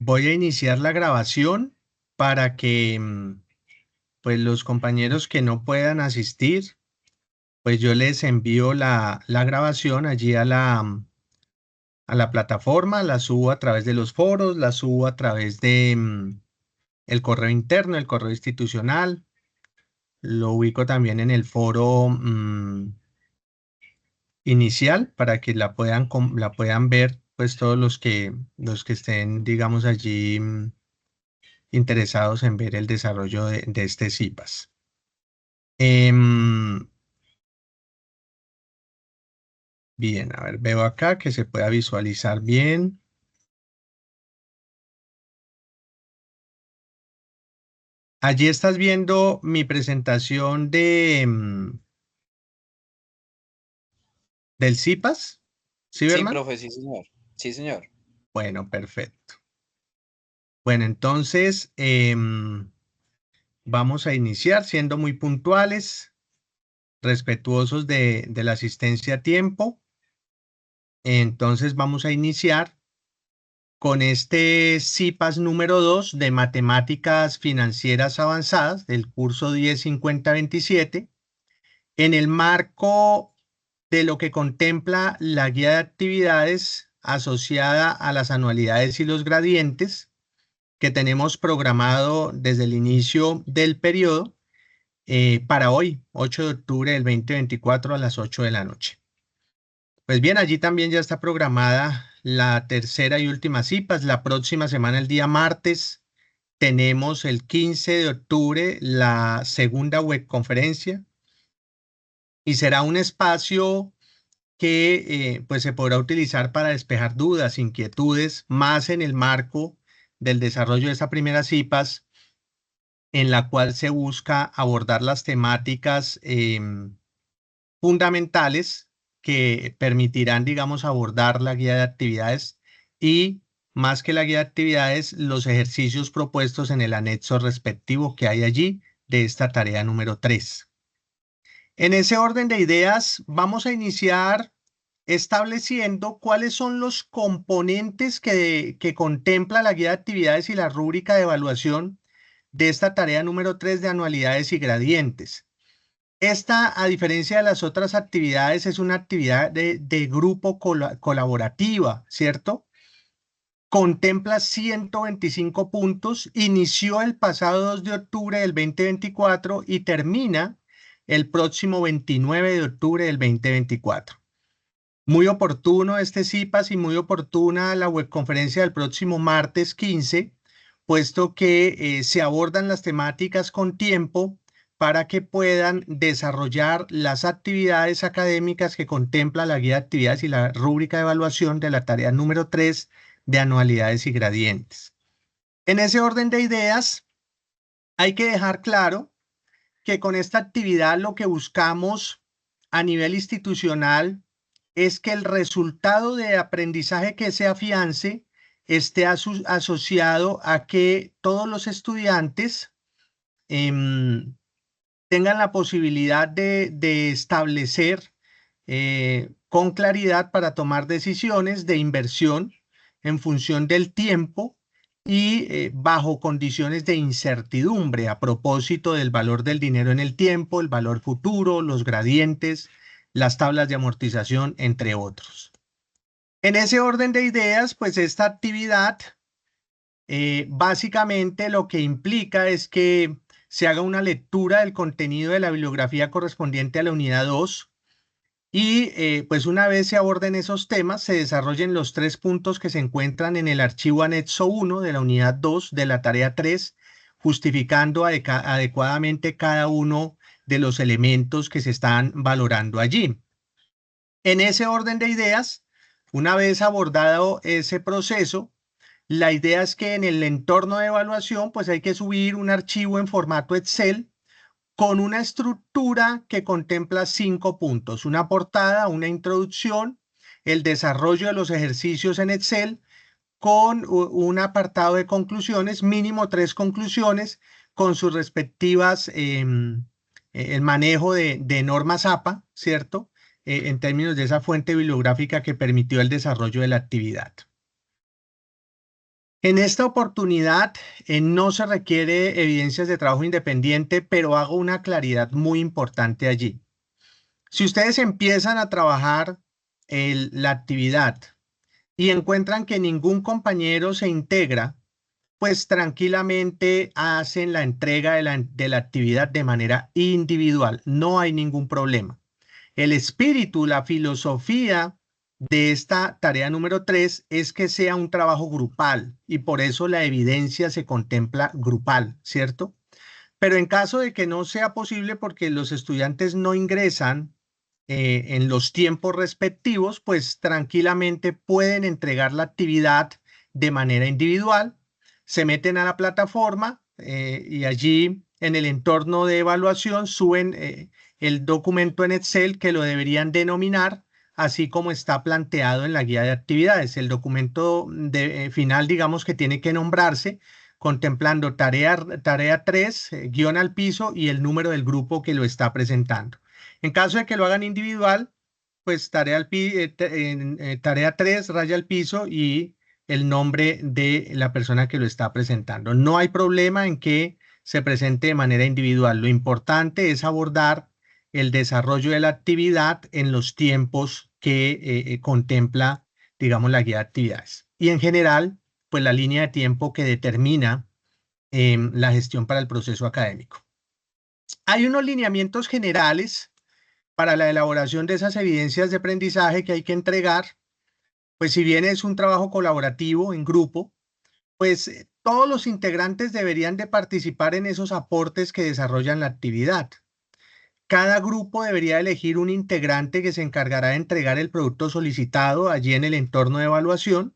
Voy a iniciar la grabación para que pues los compañeros que no puedan asistir, pues yo les envío la grabación allí a la plataforma, la subo a través de los foros, la subo a través de el correo interno, el correo institucional, lo ubico también en el foro inicial para que la puedan ver pues todos los que estén, digamos, allí interesados en ver el desarrollo de este CIPAS. Bien, a ver, veo acá que se pueda visualizar bien. Allí estás viendo mi presentación del CIPAS, ¿sí, Sí, Berman? profe, sí, señor. Sí, señor. Bueno, perfecto. Bueno, entonces vamos a iniciar siendo muy puntuales, respetuosos de la asistencia a tiempo. Entonces vamos a iniciar con este CIPAS número 2 de Matemáticas Financieras Avanzadas del curso 105027, en el marco de lo que contempla la guía de actividades asociada a las anualidades y los gradientes que tenemos programado desde el inicio del periodo para hoy, 8 de octubre del 2024 a las 8 de la noche. Pues bien, allí también ya está programada la tercera y última CIPAS. La próxima semana, el día martes, tenemos el 15 de octubre la segunda webconferencia y será un espacio que pues se podrá utilizar para despejar dudas, inquietudes, más en el marco del desarrollo de esta primera CIPAS, en la cual se busca abordar las temáticas fundamentales que permitirán, digamos, abordar la guía de actividades y, más que la guía de actividades, los ejercicios propuestos en el anexo respectivo que hay allí de esta tarea número 3. En ese orden de ideas, vamos a iniciar estableciendo cuáles son los componentes que contempla la guía de actividades y la rúbrica de evaluación de esta tarea número 3 de anualidades y gradientes. Esta, a diferencia de las otras actividades, es una actividad de grupo colaborativa, ¿cierto? Contempla 125 puntos, inició el pasado 2 de octubre del 2024 y termina el próximo 29 de octubre del 2024. Muy oportuno este CIPAS y muy oportuna la webconferencia del próximo martes 15, puesto que se abordan las temáticas con tiempo para que puedan desarrollar las actividades académicas que contempla la guía de actividades y la rúbrica de evaluación de la tarea número 3 de anualidades y gradientes. En ese orden de ideas, hay que dejar claro que con esta actividad lo que buscamos a nivel institucional es que el resultado de aprendizaje que se afiance esté asociado a que todos los estudiantes tengan la posibilidad de establecer con claridad para tomar decisiones de inversión en función del tiempo y bajo condiciones de incertidumbre a propósito del valor del dinero en el tiempo, el valor futuro, los gradientes, las tablas de amortización, entre otros. En ese orden de ideas, pues esta actividad básicamente lo que implica es que se haga una lectura del contenido de la bibliografía correspondiente a la unidad 2 y pues una vez se aborden esos temas, se desarrollen los 3 puntos que se encuentran en el archivo anexo 1 de la unidad 2 de la tarea 3, justificando adecuadamente cada uno de los elementos que se están valorando allí. En ese orden de ideas, una vez abordado ese proceso, la idea es que en el entorno de evaluación, pues hay que subir un archivo en formato Excel con una estructura que contempla 5 puntos: una portada, una introducción, el desarrollo de los ejercicios en Excel, con un apartado de conclusiones, mínimo 3 conclusiones, con sus respectivas, el manejo de normas APA, ¿cierto? En términos de esa fuente bibliográfica que permitió el desarrollo de la actividad. En esta oportunidad no se requiere evidencias de trabajo independiente, pero hago una claridad muy importante allí. Si ustedes empiezan a trabajar la actividad y encuentran que ningún compañero se integra, pues tranquilamente hacen la entrega de la actividad de manera individual. No hay ningún problema. El espíritu, la filosofía de esta tarea número 3 es que sea un trabajo grupal y por eso la evidencia se contempla grupal, ¿cierto? Pero en caso de que no sea posible porque los estudiantes no ingresan en los tiempos respectivos, pues tranquilamente pueden entregar la actividad de manera individual, se meten a la plataforma y allí en el entorno de evaluación suben el documento en Excel que lo deberían denominar así como está planteado en la guía de actividades. El documento final, digamos que tiene que nombrarse contemplando tarea 3, guión al piso y el número del grupo que lo está presentando. En caso de que lo hagan individual, pues tarea 3, raya al piso y el nombre de la persona que lo está presentando. No hay problema en que se presente de manera individual. Lo importante es abordar el desarrollo de la actividad en los tiempos que contempla, digamos, la guía de actividades. Y en general, pues la línea de tiempo que determina la gestión para el proceso académico. Hay unos lineamientos generales para la elaboración de esas evidencias de aprendizaje que hay que entregar, pues si bien es un trabajo colaborativo en grupo, pues todos los integrantes deberían de participar en esos aportes que desarrollan la actividad. Cada grupo debería elegir un integrante que se encargará de entregar el producto solicitado allí en el entorno de evaluación.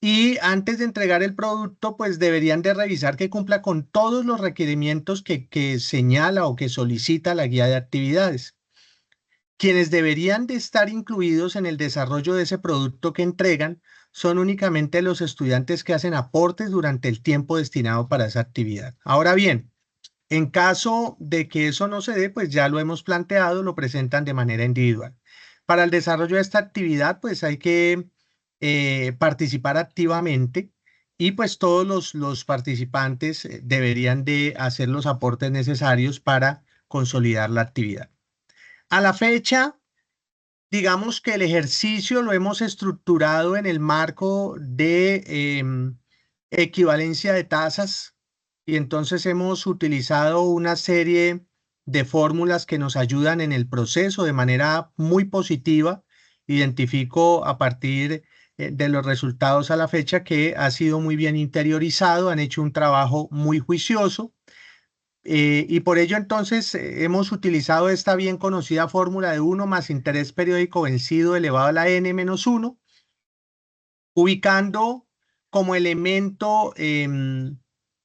Y antes de entregar el producto, pues deberían de revisar que cumpla con todos los requerimientos que señala o que solicita la guía de actividades. Quienes deberían de estar incluidos en el desarrollo de ese producto que entregan son únicamente los estudiantes que hacen aportes durante el tiempo destinado para esa actividad. Ahora bien, en caso de que eso no se dé, pues ya lo hemos planteado, lo presentan de manera individual. Para el desarrollo de esta actividad, pues hay que participar activamente y pues todos los participantes deberían de hacer los aportes necesarios para consolidar la actividad. A la fecha, digamos que el ejercicio lo hemos estructurado en el marco de equivalencia de tasas y entonces hemos utilizado una serie de fórmulas que nos ayudan en el proceso de manera muy positiva. Identifico a partir de los resultados a la fecha que ha sido muy bien interiorizado, han hecho un trabajo muy juicioso. Y por ello entonces hemos utilizado esta bien conocida fórmula de 1 más interés periódico vencido elevado a la n menos 1, ubicando como elemento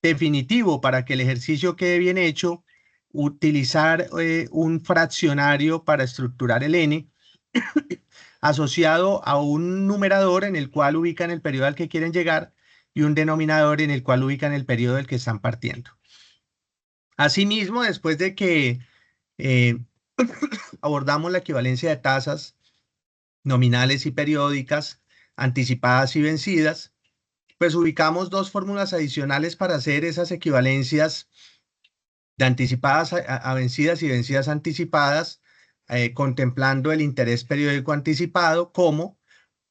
definitivo para que el ejercicio quede bien hecho, utilizar un fraccionario para estructurar el n asociado a un numerador en el cual ubican el periodo al que quieren llegar y un denominador en el cual ubican el periodo del que están partiendo. Asimismo, después de que eh, abordamos la equivalencia de tasas nominales y periódicas, anticipadas y vencidas, pues ubicamos dos fórmulas adicionales para hacer esas equivalencias de anticipadas a vencidas y vencidas anticipadas, contemplando el interés periódico anticipado como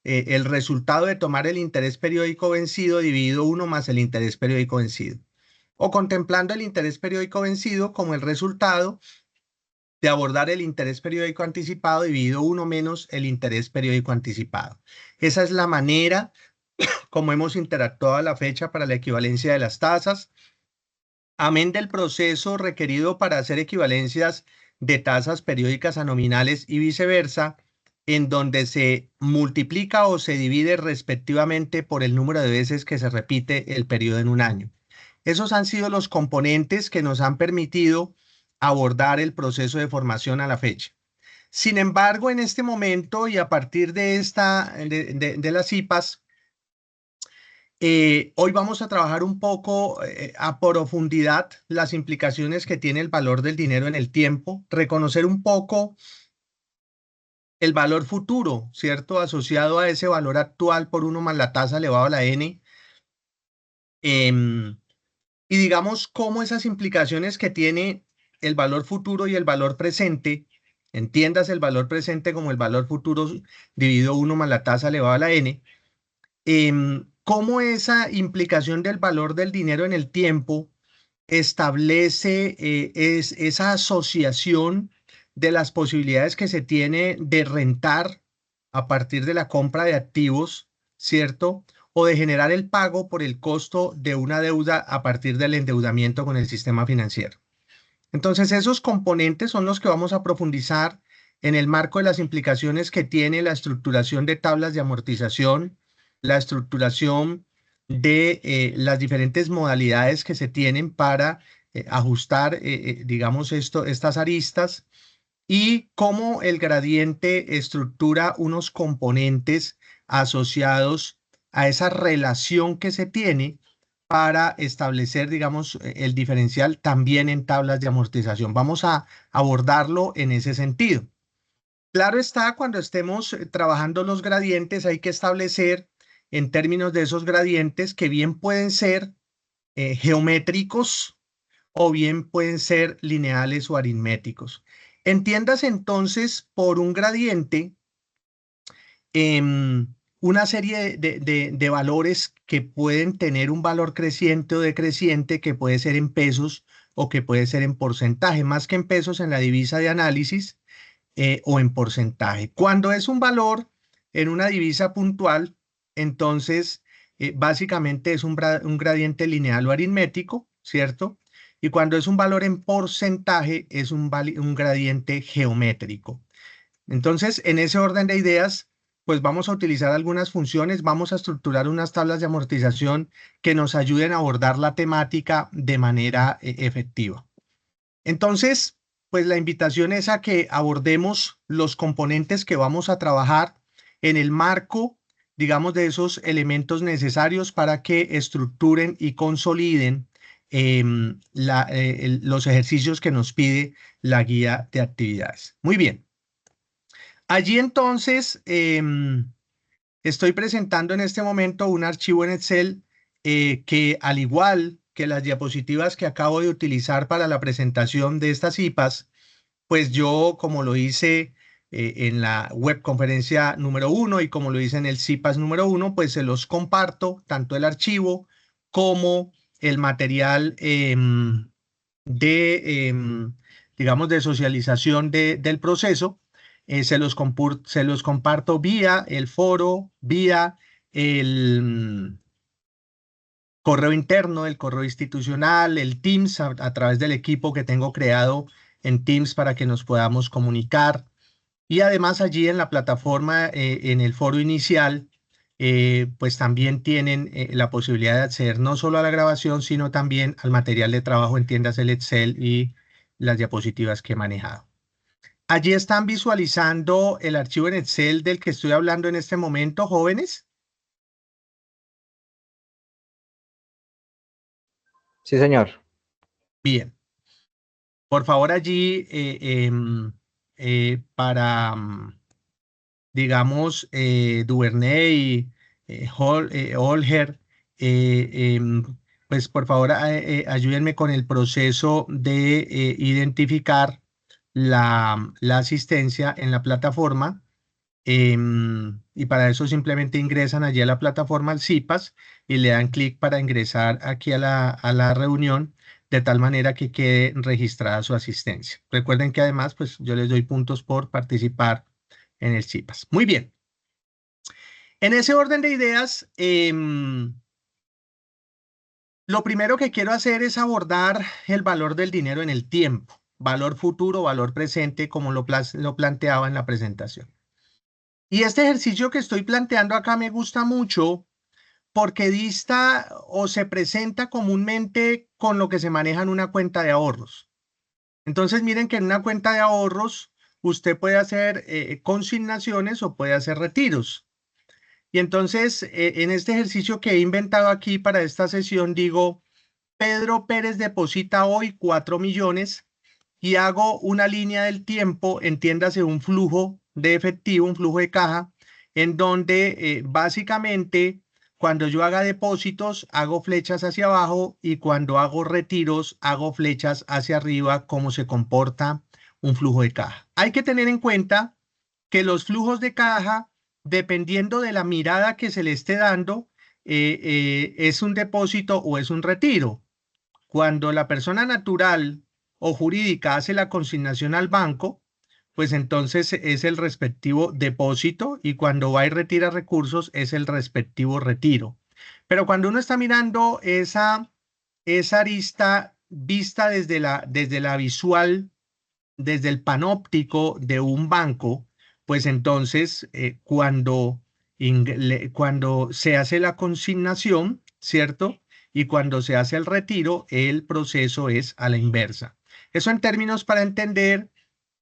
el resultado de tomar el interés periódico vencido dividido 1 más el interés periódico vencido, o contemplando el interés periódico vencido como el resultado de abordar el interés periódico anticipado dividido 1 menos el interés periódico anticipado. Esa es la manera como hemos interactuado a la fecha para la equivalencia de las tasas. Amén del proceso requerido para hacer equivalencias de tasas periódicas a nominales y viceversa, en donde se multiplica o se divide respectivamente por el número de veces que se repite el periodo en un año. Esos han sido los componentes que nos han permitido abordar el proceso de formación a la fecha. Sin embargo, en este momento y a partir de las IPAs, hoy vamos a trabajar un poco a profundidad las implicaciones que tiene el valor del dinero en el tiempo, reconocer un poco el valor futuro, ¿cierto? Asociado a ese valor actual por 1 más la tasa elevado a la n, Em, y digamos cómo esas implicaciones que tiene el valor futuro y el valor presente, entiendas el valor presente como el valor futuro dividido 1 más la tasa elevada a la n, cómo esa implicación del valor del dinero en el tiempo establece esa asociación de las posibilidades que se tiene de rentar a partir de la compra de activos, ¿cierto? O de generar el pago por el costo de una deuda a partir del endeudamiento con el sistema financiero. Entonces, esos componentes son los que vamos a profundizar en el marco de las implicaciones que tiene la estructuración de tablas de amortización, la estructuración de las diferentes modalidades que se tienen para ajustar, digamos, estas aristas y cómo el gradiente estructura unos componentes asociados a esa relación que se tiene para establecer, digamos, el diferencial también en tablas de amortización. Vamos a abordarlo en ese sentido. Claro está, cuando estemos trabajando los gradientes, hay que establecer en términos de esos gradientes que bien pueden ser geométricos o bien pueden ser lineales o aritméticos. Entiendas entonces por un gradiente una serie de valores que pueden tener un valor creciente o decreciente, que puede ser en pesos o que puede ser en porcentaje, más que en pesos en la divisa de análisis o en porcentaje. Cuando es un valor en una divisa puntual, entonces básicamente es un gradiente lineal o aritmético, ¿cierto? Y cuando es un valor en porcentaje, es un gradiente geométrico. Entonces, en ese orden de ideas, pues vamos a utilizar algunas funciones, vamos a estructurar unas tablas de amortización que nos ayuden a abordar la temática de manera efectiva. Entonces, pues la invitación es a que abordemos los componentes que vamos a trabajar en el marco, digamos, de esos elementos necesarios para que estructuren y consoliden los ejercicios que nos pide la guía de actividades. Muy bien. Allí entonces estoy presentando en este momento un archivo en Excel que, al igual que las diapositivas que acabo de utilizar para la presentación de estas IPAs, pues yo, como lo hice en la webconferencia número 1 y como lo hice en el CIPAS número 1, pues se los comparto, tanto el archivo como el material digamos, de socialización del proceso. Se los comparto vía el foro, vía el correo interno, el correo institucional, el Teams, a través del equipo que tengo creado en Teams para que nos podamos comunicar. Y además allí en la plataforma, en el foro inicial, pues también tienen la posibilidad de acceder no solo a la grabación, sino también al material de trabajo, entiendas el Excel y las diapositivas que he manejado. Allí están visualizando el archivo en Excel del que estoy hablando en este momento, jóvenes. Sí, señor. Bien. Por favor, allí para, digamos, Duvernay, Olger, pues por favor ayúdenme con el proceso de identificar la asistencia en la plataforma. Y para eso simplemente ingresan allí a la plataforma al CIPAS y le dan clic para ingresar aquí a la reunión de tal manera que quede registrada su asistencia. Recuerden que además pues yo les doy puntos por participar en el CIPAS. Muy bien. En ese orden de ideas, lo primero que quiero hacer es abordar el valor del dinero en el tiempo, valor futuro, valor presente, como lo planteaba en la presentación. Y este ejercicio que estoy planteando acá me gusta mucho porque dista o se presenta comúnmente con lo que se maneja en una cuenta de ahorros. Entonces miren que en una cuenta de ahorros usted puede hacer consignaciones o puede hacer retiros. Y entonces en este ejercicio que he inventado aquí para esta sesión digo, Pedro Pérez deposita hoy 4 millones y hago una línea del tiempo, entiéndase un flujo de efectivo, un flujo de caja, en donde básicamente cuando yo haga depósitos, hago flechas hacia abajo y cuando hago retiros, hago flechas hacia arriba, cómo se comporta un flujo de caja. Hay que tener en cuenta que los flujos de caja, dependiendo de la mirada que se le esté dando, es un depósito o es un retiro. Cuando la persona natural o jurídica hace la consignación al banco, pues entonces es el respectivo depósito y cuando va y retira recursos es el respectivo retiro. Pero cuando uno está mirando esa arista vista desde la visual, desde el panóptico de un banco, pues entonces cuando se hace la consignación, ¿cierto? Y cuando se hace el retiro, el proceso es a la inversa. Eso en términos para entender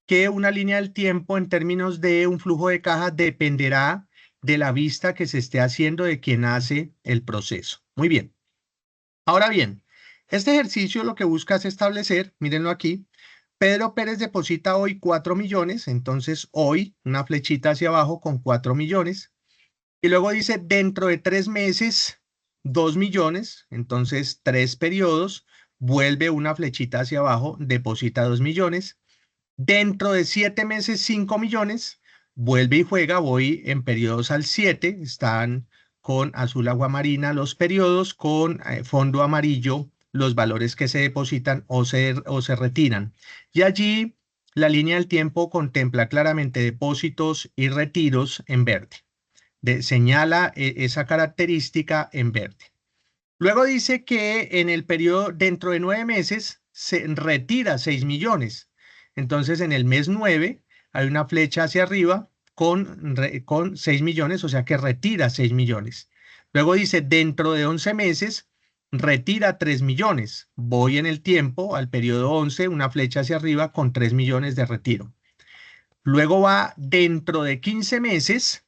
que una línea del tiempo en términos de un flujo de caja dependerá de la vista que se esté haciendo de quien hace el proceso. Muy bien. Ahora bien, este ejercicio lo que busca es establecer, mírenlo aquí, Pedro Pérez deposita hoy 4 millones, entonces hoy una flechita hacia abajo con 4 millones. Y luego dice dentro de 3 meses 2 millones, entonces 3 periodos, vuelve una flechita hacia abajo, deposita 2 millones. Dentro de 7 meses 5 millones, vuelve y juega, voy en periodos al 7, están con azul aguamarina los periodos, con fondo amarillo los valores que se depositan o se retiran. Y allí la línea del tiempo contempla claramente depósitos y retiros en verde. Señala esa característica en verde. Luego dice que en el periodo, dentro de 9 meses, se retira 6 millones. Entonces, en el mes 9 hay una flecha hacia arriba con 6 millones, o sea que retira 6 millones. Luego dice, dentro de 11 meses, retira 3 millones. Voy en el tiempo, al periodo 11, una flecha hacia arriba con 3 millones de retiro. Luego va dentro de 15 meses,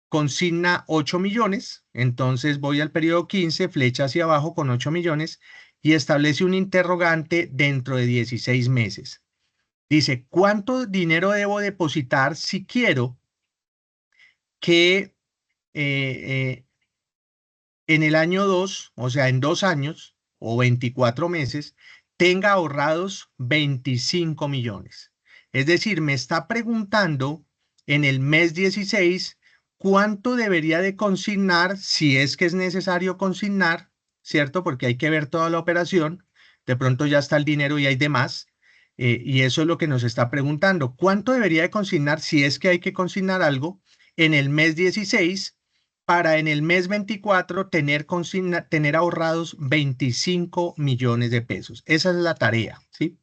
consigna 8 millones, entonces voy al periodo 15, flecha hacia abajo con 8 millones y establece un interrogante dentro de 16 meses. Dice, ¿cuánto dinero debo depositar si quiero que en el año 2, o sea, en 2 años o 24 meses, tenga ahorrados 25 millones? Es decir, me está preguntando en el mes 16 cuánto debería de consignar, si es que es necesario consignar, ¿cierto? Porque hay que ver toda la operación. De pronto ya está el dinero y hay demás. Y eso es lo que nos está preguntando. ¿Cuánto debería de consignar si es que hay que consignar algo en el mes 16 para en el mes 24 tener ahorrados 25 millones de pesos? Esa es la tarea, ¿sí?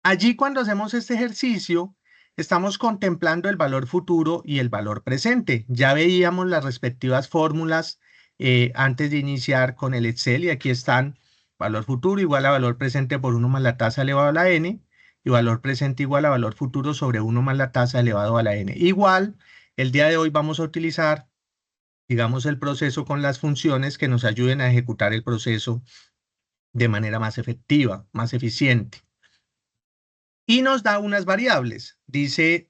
Allí cuando hacemos este ejercicio, estamos contemplando el valor futuro y el valor presente. Ya veíamos las respectivas fórmulas antes de iniciar con el Excel y aquí están valor futuro igual a valor presente por 1 más la tasa elevado a la n y valor presente igual a valor futuro sobre 1 más la tasa elevado a la n. Igual, el día de hoy vamos a utilizar, digamos, el proceso con las funciones que nos ayuden a ejecutar el proceso de manera más efectiva, más eficiente. Y nos da unas variables. Dice,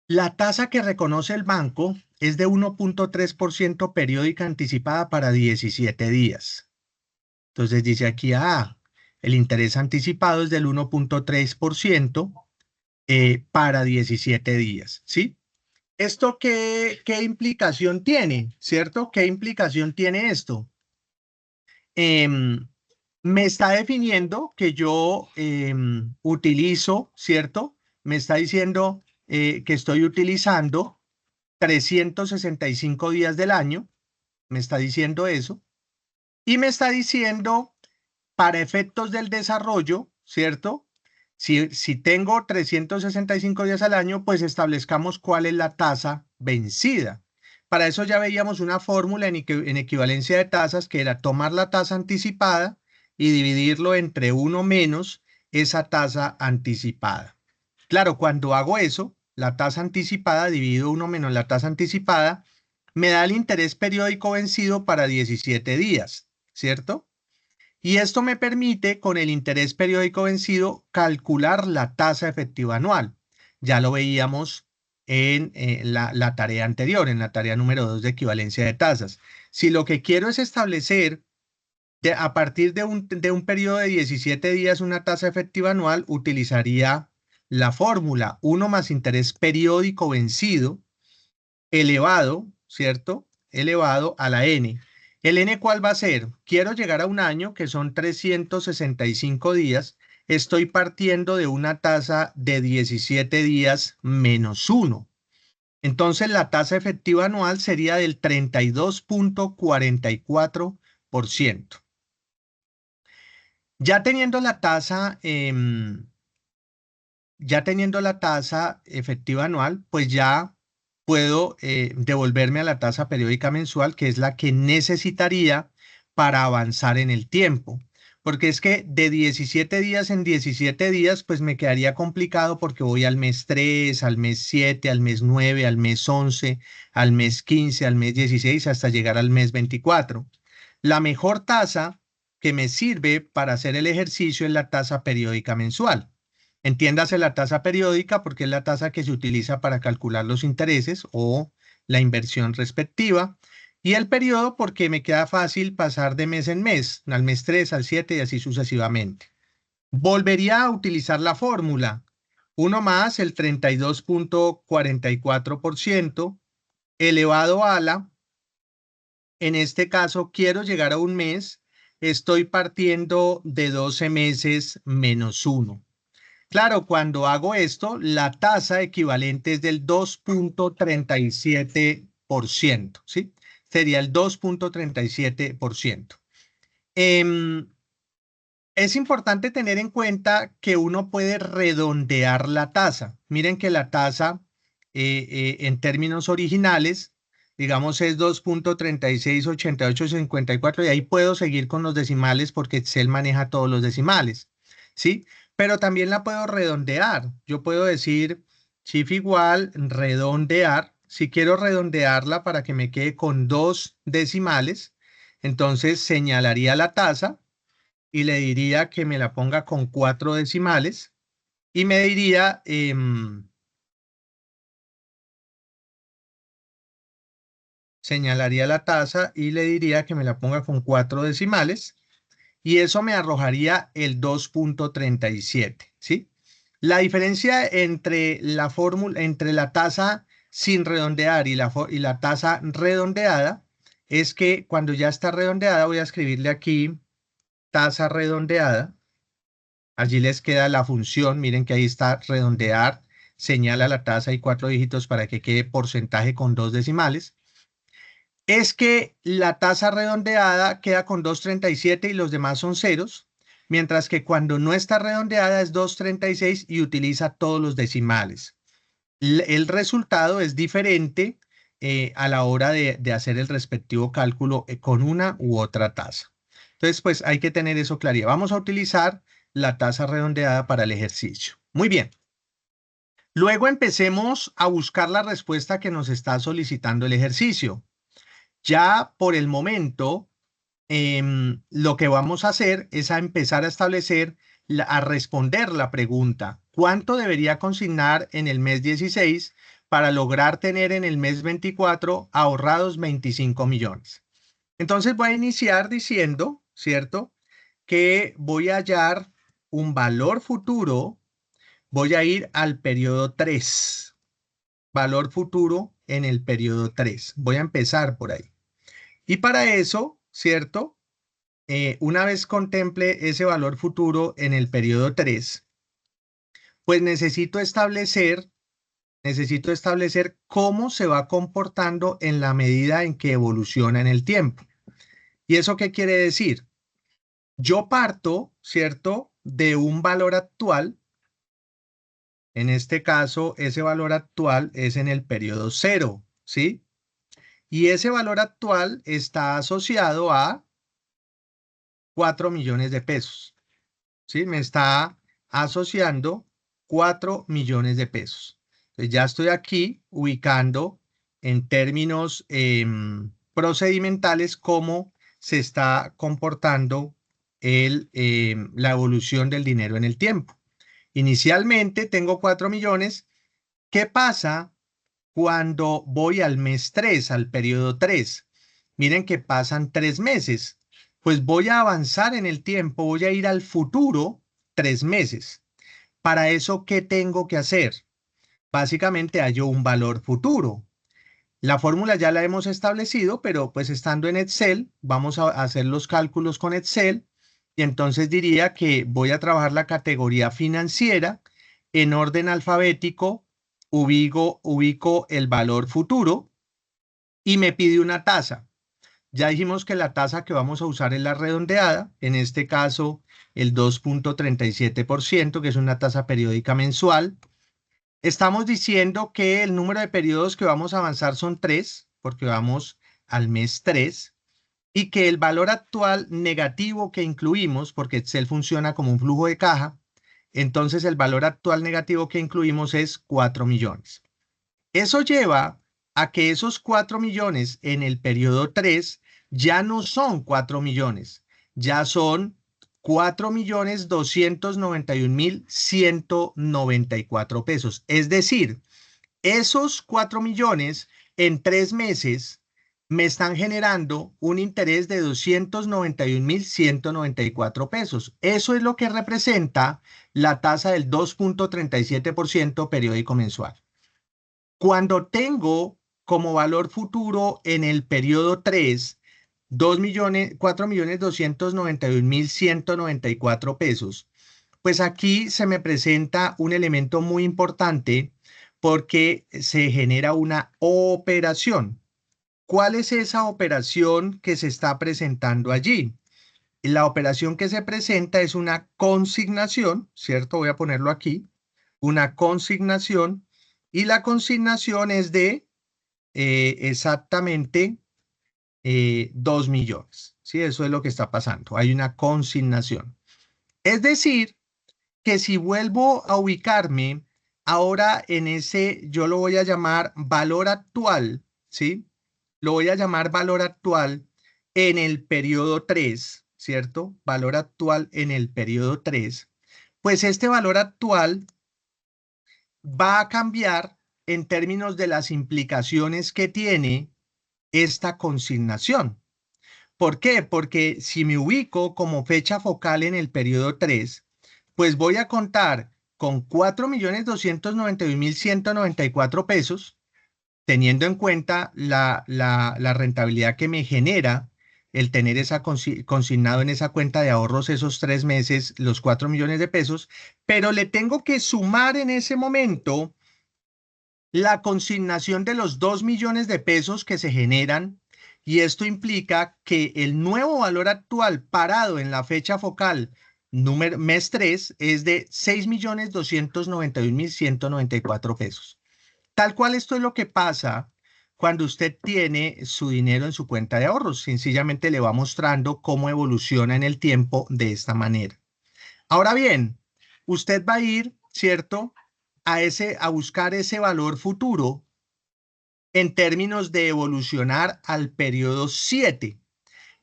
la tasa que reconoce el banco es de 1.3% periódica anticipada para 17 días. Entonces dice aquí, el interés anticipado es del 1.3% para 17 días, ¿sí? ¿Esto qué implicación tiene? ¿Cierto? ¿Qué implicación tiene esto? Me está definiendo que yo utilizo, ¿cierto? Me está diciendo que estoy utilizando 365 días del año, me está diciendo eso, y me está diciendo para efectos del desarrollo, ¿cierto? Si tengo 365 días al año, pues establezcamos cuál es la tasa vencida. Para eso ya veíamos una fórmula en equivalencia de tasas que era tomar la tasa anticipada y dividirlo entre 1 menos esa tasa anticipada. Claro, cuando hago eso, la tasa anticipada dividido 1 menos la tasa anticipada, me da el interés periódico vencido para 17 días, ¿cierto? Y esto me permite, con el interés periódico vencido, calcular la tasa efectiva anual. Ya lo veíamos en la tarea anterior, en la tarea número 2 de equivalencia de tasas. Si lo que quiero es establecer a partir de un periodo de 17 días una tasa efectiva anual, utilizaría la fórmula 1 más interés periódico vencido elevado, ¿cierto? Elevado a la n. ¿El n cuál va a ser? Quiero llegar a un año, que son 365 días. Estoy partiendo de una tasa de 17 días menos 1. Entonces, la tasa efectiva anual sería del 32.44%. Ya teniendo la tasa, efectiva anual, pues ya puedo devolverme a la tasa periódica mensual, que es la que necesitaría para avanzar en el tiempo. Porque es que de 17 días en 17 días, pues me quedaría complicado porque voy al mes 3, al mes 7, al mes 9, al mes 11, al mes 15, al mes 16, hasta llegar al mes 24. La mejor tasa que me sirve para hacer el ejercicio es la tasa periódica mensual. Entiéndase la tasa periódica porque es la tasa que se utiliza para calcular los intereses o la inversión respectiva. Y el periodo porque me queda fácil pasar de mes en mes, al mes 3, al 7 y así sucesivamente. Volvería a utilizar la fórmula 1 más el 32.44% elevado a la, en este caso quiero llegar a un mes, estoy partiendo de 12 meses menos 1. Claro, cuando hago esto, la tasa equivalente es del 2.37%, ¿sí? Sería el 2.37%. Es importante tener en cuenta que uno puede redondear la tasa. Miren que la tasa en términos originales, digamos, es 2.368854 y ahí puedo seguir con los decimales porque Excel maneja todos los decimales, ¿sí? Pero también la puedo redondear. Yo puedo decir chif igual redondear. Si quiero redondearla para que me quede con 2 decimales, entonces señalaría la tasa y le diría que me la ponga con 4 decimales y me diría, señalaría la tasa y le diría que me la ponga con 4 decimales y eso me arrojaría el 2.37, ¿sí? La diferencia entre la fórmula, entre la tasa sin redondear y la tasa redondeada es que cuando ya está redondeada voy a escribirle aquí tasa redondeada. Allí les queda la función, miren que ahí está redondear, señala la tasa y 4 dígitos para que quede porcentaje con 2 decimales. Es que la tasa redondeada queda con 2.37 y los demás son ceros, mientras que cuando no está redondeada es 2.36 y utiliza todos los decimales. El resultado es diferente a la hora de hacer el respectivo cálculo con una u otra tasa. Entonces, pues hay que tener eso claridad. Vamos a utilizar la tasa redondeada para el ejercicio. Muy bien. Luego empecemos a buscar la respuesta que nos está solicitando el ejercicio. Ya por el momento, lo que vamos a hacer es a empezar a establecer, a responder la pregunta, ¿cuánto debería consignar en el mes 16 para lograr tener en el mes 24 ahorrados 25 millones? Entonces voy a iniciar diciendo, ¿cierto? Que voy a hallar un valor futuro, voy a ir al periodo 3, valor futuro en el periodo 3. Voy a empezar por ahí. Y para eso, ¿cierto? Una vez contemple ese valor futuro en el periodo 3, pues necesito establecer cómo se va comportando en la medida en que evoluciona en el tiempo. ¿Y eso qué quiere decir? Yo parto, ¿cierto?, de un valor actual. En este caso, ese valor actual es en el periodo 0, ¿sí? Y ese valor actual está asociado a 4 millones de pesos, ¿sí? Me está asociando 4 millones de pesos. Entonces ya estoy aquí ubicando en términos procedimentales cómo se está comportando la evolución del dinero en el tiempo. Inicialmente tengo 4 millones. ¿Qué pasa cuando voy al mes 3, al periodo 3. Miren que pasan 3 meses. Pues voy a avanzar en el tiempo, voy a ir al futuro 3 meses. Para eso, ¿qué tengo que hacer? Básicamente hallo un valor futuro. La fórmula ya la hemos establecido, pero pues estando en Excel, vamos a hacer los cálculos con Excel y entonces diría que voy a trabajar la categoría financiera en orden alfabético, ubico el valor futuro y me pide una tasa. Ya dijimos que la tasa que vamos a usar es la redondeada, en este caso el 2.37%, que es una tasa periódica mensual. Estamos diciendo que el número de periodos que vamos a avanzar son 3, porque vamos al mes 3, y que el valor actual negativo que incluimos, porque Excel funciona como un flujo de caja, entonces el valor actual negativo que incluimos es 4 millones. Eso lleva a que esos 4 millones en el periodo 3 ya no son 4 millones, ya son 4.291.194 pesos. Es decir, esos 4 millones en 3 meses me están generando un interés de 291.194 pesos. Eso es lo que representa la tasa del 2.37% periódico mensual. Cuando tengo como valor futuro en el periodo 3, 4.291.194 pesos, pues aquí se me presenta un elemento muy importante porque se genera una operación. ¿Cuál es esa operación que se está presentando allí? La operación que se presenta es una consignación, ¿cierto? Voy a ponerlo aquí, una consignación, y la consignación es de exactamente 2 millones. ¿Sí? Eso es lo que está pasando. Hay una consignación. Es decir, que si vuelvo a ubicarme ahora en ese, yo lo voy a llamar valor actual, ¿sí? Lo voy a llamar valor actual en el periodo 3, ¿cierto? Valor actual en el periodo 3. Pues este valor actual va a cambiar en términos de las implicaciones que tiene esta consignación. ¿Por qué? Porque si me ubico como fecha focal en el periodo 3, pues voy a contar con 4.291.194 pesos, teniendo en cuenta la rentabilidad que me genera el tener esa consignado en esa cuenta de ahorros esos 3 meses, los 4 millones de pesos, pero le tengo que sumar en ese momento la consignación de los 2 millones de pesos que se generan, y esto implica que el nuevo valor actual parado en la fecha focal mes 3 es de 6.291.194 pesos. Tal cual esto es lo que pasa cuando usted tiene su dinero en su cuenta de ahorros. Sencillamente le va mostrando cómo evoluciona en el tiempo de esta manera. Ahora bien, usted va a ir, ¿cierto?, a buscar ese valor futuro en términos de evolucionar al periodo 7.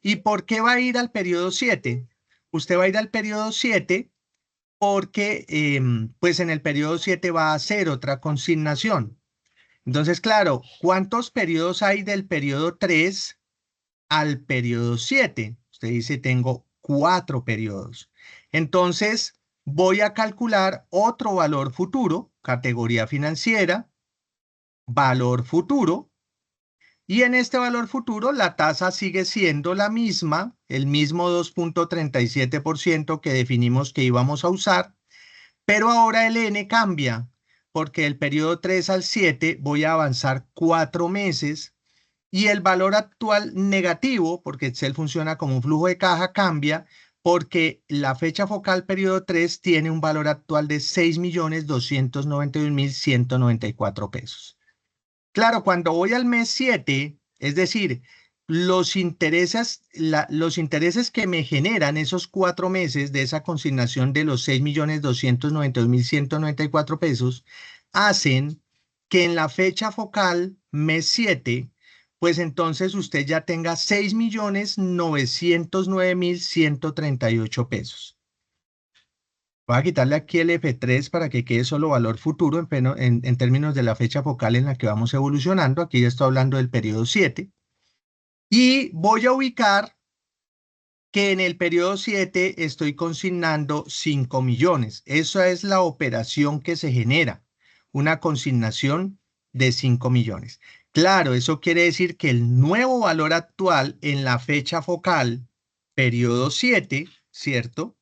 ¿Y por qué va a ir al periodo 7? Usted va a ir al periodo 7 porque pues en el periodo 7 va a hacer otra consignación. Entonces, claro, ¿cuántos periodos hay del periodo 3 al periodo 7? Usted dice, tengo 4 periodos. Entonces, voy a calcular otro valor futuro, categoría financiera, valor futuro, y en este valor futuro la tasa sigue siendo la misma, el mismo 2.37% que definimos que íbamos a usar, pero ahora el N cambia, porque del periodo 3 al 7 voy a avanzar 4 meses y el valor actual negativo, porque Excel funciona como un flujo de caja, cambia porque la fecha focal periodo 3 tiene un valor actual de 6.291.194 pesos. Claro, cuando voy al mes 7, es decir, los intereses que me generan esos 4 meses de esa consignación de los 6.291.194 pesos hacen que en la fecha focal mes 7, pues entonces usted ya tenga 6.909.138 pesos. Voy a quitarle aquí el F3 para que quede solo valor futuro en términos de la fecha focal en la que vamos evolucionando. Aquí ya estoy hablando del periodo 7. Y voy a ubicar que en el periodo 7 estoy consignando 5 millones. Esa es la operación que se genera, una consignación de 5 millones. Claro, eso quiere decir que el nuevo valor actual en la fecha focal, periodo 7, ¿cierto?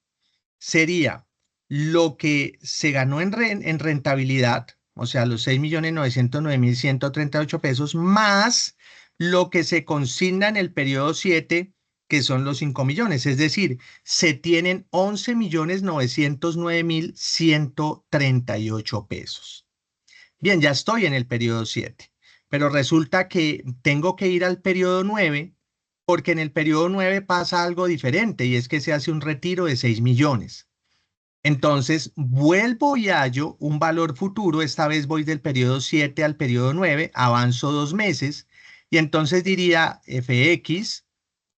Sería lo que se ganó en rentabilidad, o sea, los 6.909.138 pesos, más lo que se consigna en el periodo 7, que son los 5 millones. Es decir, se tienen 11.909.138 pesos. Bien, ya estoy en el periodo 7, pero resulta que tengo que ir al periodo 9 porque en el periodo 9 pasa algo diferente y es que se hace un retiro de 6 millones. Entonces, vuelvo y hallo un valor futuro, esta vez voy del periodo 7 al periodo 9, avanzo 2 meses, y entonces diría FX,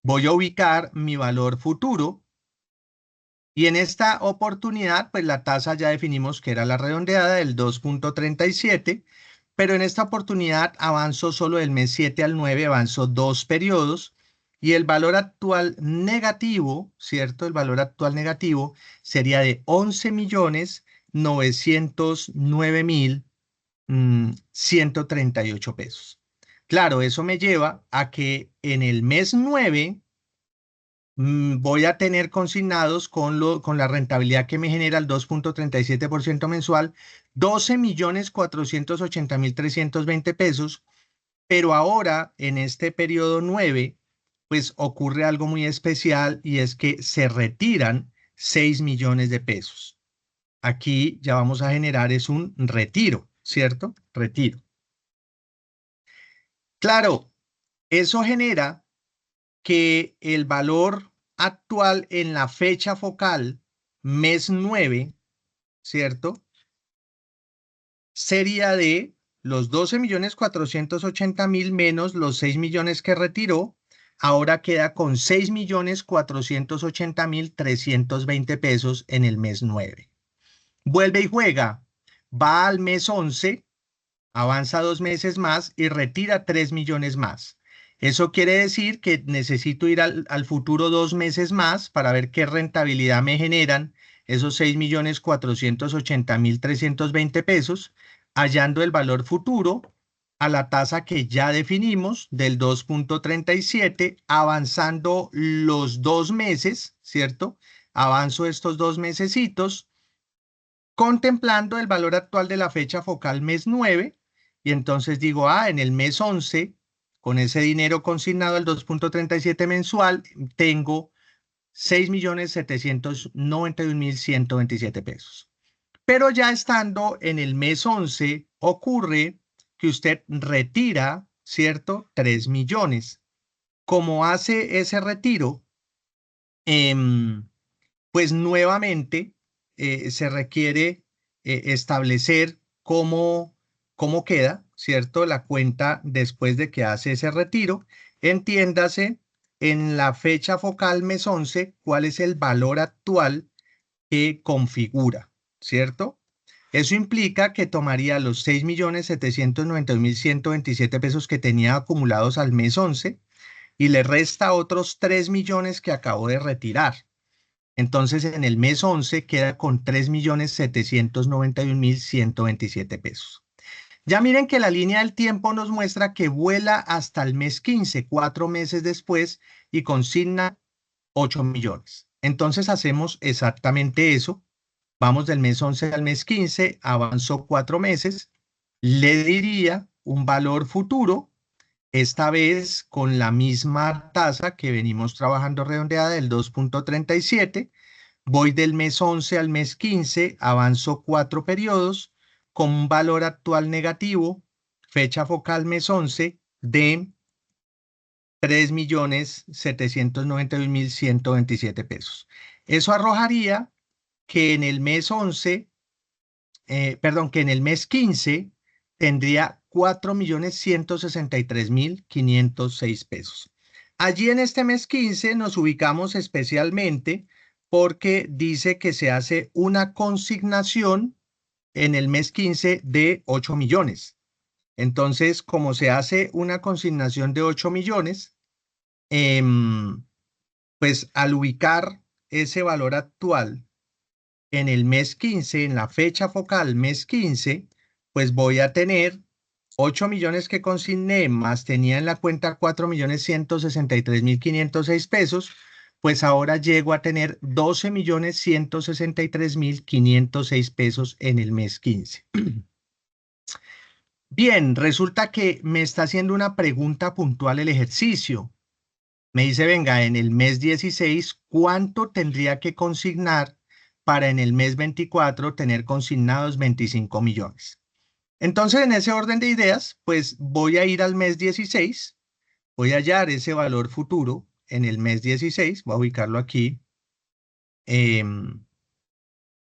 voy a ubicar mi valor futuro, y en esta oportunidad, pues la tasa ya definimos que era la redondeada del 2.37, pero en esta oportunidad avanzo solo del mes 7 al 9, avanzo 2 periodos, y el valor actual negativo, ¿cierto? El valor actual negativo sería de 11.909.138 pesos. Claro, eso me lleva a que en el mes 9 voy a tener consignados con la rentabilidad que me genera el 2.37% mensual, 12.480.320 pesos, pero ahora en este periodo 9, pues ocurre algo muy especial y es que se retiran 6 millones de pesos. Aquí ya vamos a generar es un retiro, ¿cierto? Retiro. Claro, eso genera que el valor actual en la fecha focal, mes 9, ¿cierto? Sería de los 12.480.000 menos los 6 millones que retiró, ahora queda con 6.480.320 pesos en el mes 9. Vuelve y juega, va al mes 11, avanza 2 meses más y retira 3 millones más. Eso quiere decir que necesito ir al futuro 2 meses más para ver qué rentabilidad me generan esos 6.480.320 pesos, hallando el valor futuro a la tasa que ya definimos del 2.37, avanzando los 2 meses, ¿cierto? Avanzo estos 2 mesecitos contemplando el valor actual de la fecha focal mes 9, y entonces digo, en el mes 11, con ese dinero consignado al 2.37 mensual, tengo 6.791.127 pesos. Pero ya estando en el mes 11, ocurre que usted retira, ¿cierto? 3 millones. Como hace ese retiro, pues nuevamente se requiere establecer cómo queda, ¿cierto? La cuenta después de que hace ese retiro. Entiéndase, en la fecha focal mes 11, cuál es el valor actual que configura, ¿cierto? Eso implica que tomaría los 6.791.127 pesos que tenía acumulados al mes 11 y le resta otros 3 millones que acabó de retirar. Entonces, en el mes 11 queda con 3.791.127 pesos. Ya miren que la línea del tiempo nos muestra que vuela hasta el mes 15, 4 meses después, y consigna 8 millones. Entonces, hacemos exactamente eso. Vamos del mes 11 al mes 15, avanzó 4 meses. Le diría un valor futuro, esta vez con la misma tasa que venimos trabajando redondeada del 2.37. Voy del mes 11 al mes 15, avanzo 4 periodos con un valor actual negativo, fecha focal mes 11 de 3.791.127 pesos. Eso arrojaría que en el mes 11, que en el mes 15 tendría 4.163.506 pesos. Allí en este mes 15 nos ubicamos especialmente porque dice que se hace una consignación en el mes 15 de 8 millones. Entonces, como se hace una consignación de 8 millones, pues al ubicar ese valor actual en el mes 15, en la fecha focal mes 15, pues voy a tener 8 millones que consigné, más tenía en la cuenta 4.163.506 pesos, pues ahora llego a tener 12.163.506 pesos en el mes 15. Bien, resulta que me está haciendo una pregunta puntual el ejercicio. Me dice, venga, en el mes 16, ¿cuánto tendría que consignar para en el mes 24 tener consignados 25 millones? Entonces, en ese orden de ideas, pues voy a ir al mes 16, voy a hallar ese valor futuro en el mes 16, voy a ubicarlo aquí.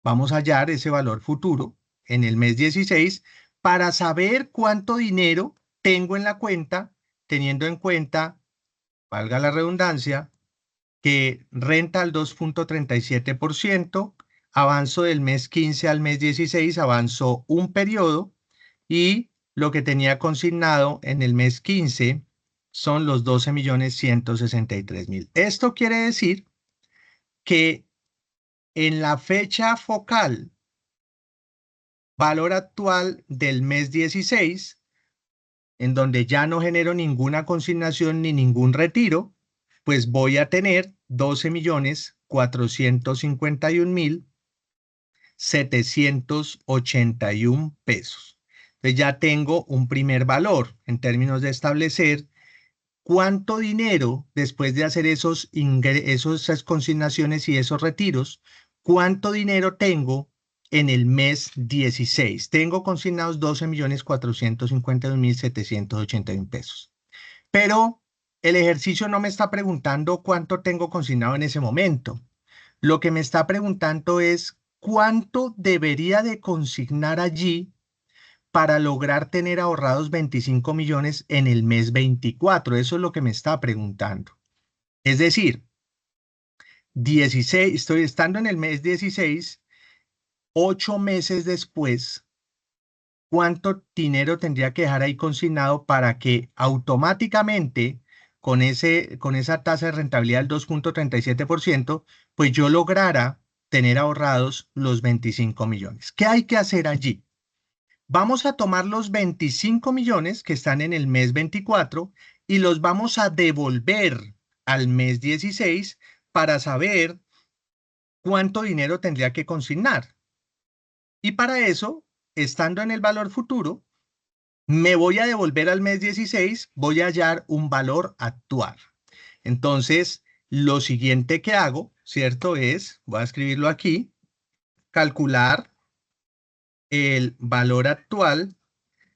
Vamos a hallar ese valor futuro en el mes 16 para saber cuánto dinero tengo en la cuenta, teniendo en cuenta, valga la redundancia, que renta al 2.37%, avanzo del mes 15 al mes 16, avanzó un periodo y lo que tenía consignado en el mes 15 son los 12.163.000. Esto quiere decir que en la fecha focal, valor actual del mes 16, en donde ya no genero ninguna consignación ni ningún retiro, pues voy a tener 12.451.781 pesos. Entonces ya tengo un primer valor en términos de establecer cuánto dinero, después de hacer esas consignaciones y esos retiros, cuánto dinero tengo en el mes 16. Tengo consignados 12.451.781 pesos. Pero el ejercicio no me está preguntando cuánto tengo consignado en ese momento. Lo que me está preguntando es cuánto debería de consignar allí para lograr tener ahorrados 25 millones en el mes 24. Eso es lo que me está preguntando. Es decir, 16, estoy estando en el mes 16, 8 meses después, ¿cuánto dinero tendría que dejar ahí consignado para que automáticamente con esa tasa de rentabilidad del 2.37%, pues yo lograra tener ahorrados los 25 millones? ¿Qué hay que hacer allí? Vamos a tomar los 25 millones que están en el mes 24 y los vamos a devolver al mes 16 para saber cuánto dinero tendría que consignar. Y para eso, estando en el valor futuro, me voy a devolver al mes 16, voy a hallar un valor actual. Entonces, lo siguiente que hago, ¿cierto? Voy a escribirlo aquí, calcular el valor actual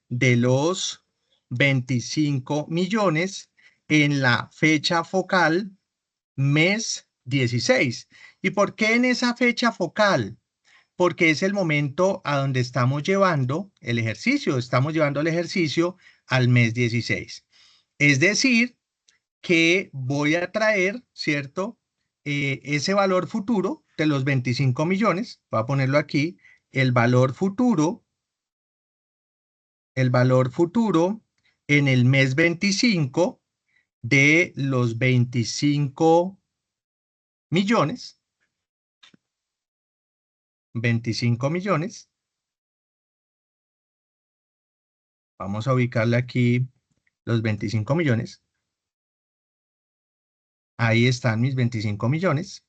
de los 25 millones en la fecha focal mes 16. ¿Y por qué en esa fecha focal? Porque es el momento a donde estamos llevando el ejercicio, estamos llevando el ejercicio al mes 16. Es decir, que voy a traer, ¿cierto? Ese valor futuro de los 25 millones, voy a ponerlo aquí, el valor futuro en el mes 25 de los 25 millones, 25 millones. Vamos a ubicarle aquí los 25 millones. Ahí están mis 25 millones.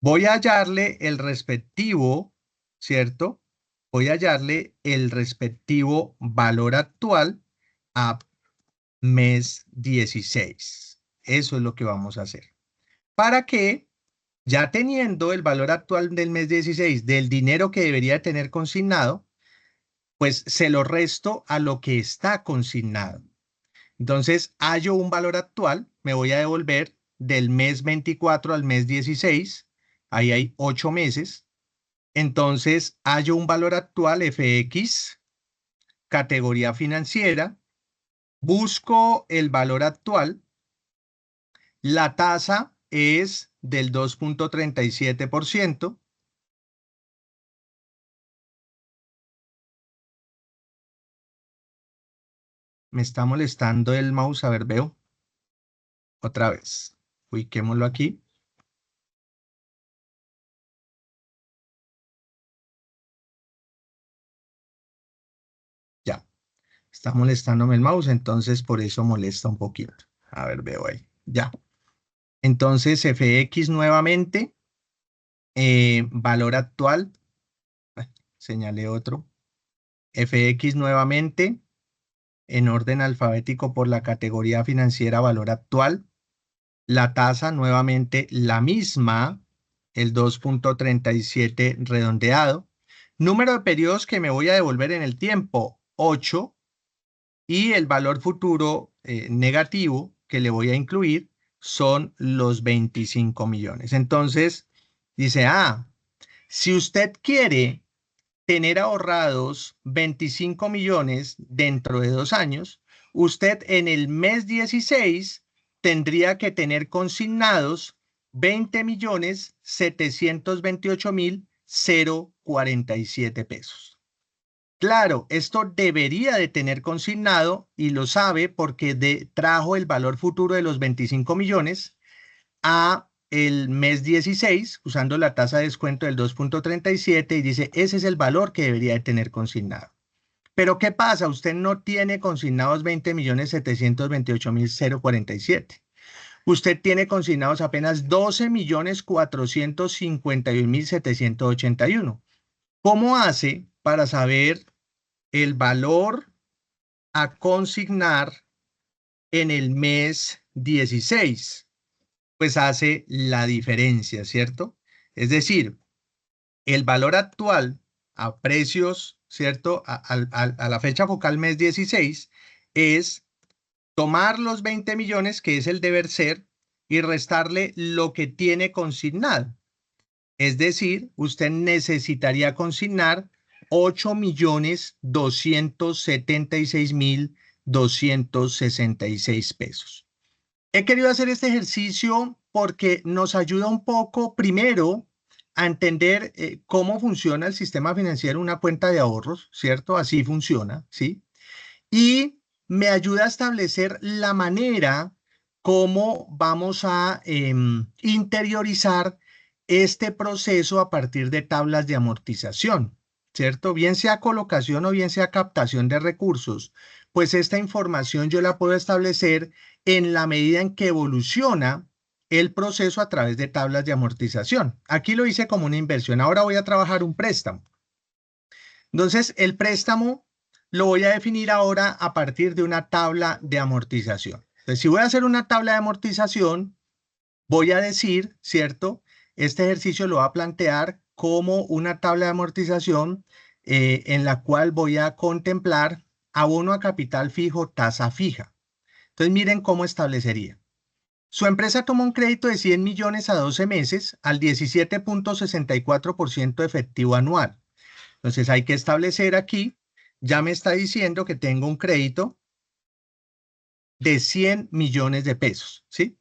Voy a hallarle el respectivo, ¿cierto? Voy a hallarle el respectivo valor actual a mes 16. Eso es lo que vamos a hacer. Para que, ya teniendo el valor actual del mes 16 del dinero que debería tener consignado, pues se lo resto a lo que está consignado. Entonces, hallo un valor actual, me voy a devolver del mes 24 al mes 16, ahí hay 8 meses. Entonces, hallo un valor actual, FX, categoría financiera, busco el valor actual, la tasa es del 2.37%. Me está molestando el mouse, a ver, veo. Otra vez. Ubiquémoslo aquí. Ya. Está molestándome el mouse, entonces por eso molesta un poquito. A ver, veo ahí. Ya. Entonces, FX nuevamente. Valor actual. Señalé otro. FX nuevamente. En orden alfabético por la categoría financiera valor actual. La tasa nuevamente la misma, el 2.37 redondeado. Número de periodos que me voy a devolver en el tiempo, 8. Y el valor futuro negativo que le voy a incluir son los 25 millones. Entonces, dice, si usted quiere tener ahorrados 25 millones dentro de 2 años, usted en el mes 16 tendría que tener consignados 20.728.047 pesos. Claro, esto debería de tener consignado y lo sabe porque trajo el valor futuro de los 25 millones a el mes 16 usando la tasa de descuento del 2.37 y dice, ese es el valor que debería de tener consignado. Pero ¿qué pasa? Usted no tiene consignados 20.728.047. Usted tiene consignados apenas 12.451.781. ¿Cómo hace para saber el valor a consignar en el mes 16? Pues hace la diferencia, ¿cierto? Es decir, el valor actual a precios, ¿cierto? A la fecha focal mes 16 es tomar los 20 millones, que es el deber ser, y restarle lo que tiene consignado. Es decir, usted necesitaría consignar 8.276.266 pesos. He querido hacer este ejercicio porque nos ayuda un poco, primero, a entender cómo funciona el sistema financiero, una cuenta de ahorros, ¿cierto? Así funciona, ¿sí? Y me ayuda a establecer la manera cómo vamos a interiorizar este proceso a partir de tablas de amortización, ¿cierto? Bien sea colocación o bien sea captación de recursos, pues esta información yo la puedo establecer en la medida en que evoluciona el proceso a través de tablas de amortización. Aquí lo hice como una inversión, ahora voy a trabajar un préstamo. Entonces, el préstamo lo voy a definir ahora a partir de una tabla de amortización. Entonces, si voy a hacer una tabla de amortización, voy a decir, ¿cierto? Este ejercicio lo voy a plantear como una tabla de amortización en la cual voy a contemplar abono a capital fijo, tasa fija. Entonces, miren cómo establecería. Su empresa toma un crédito de 100 millones a 12 meses al 17.64% efectivo anual. Entonces hay que establecer aquí, ya me está diciendo que tengo un crédito de 100 millones de pesos, ¿sí?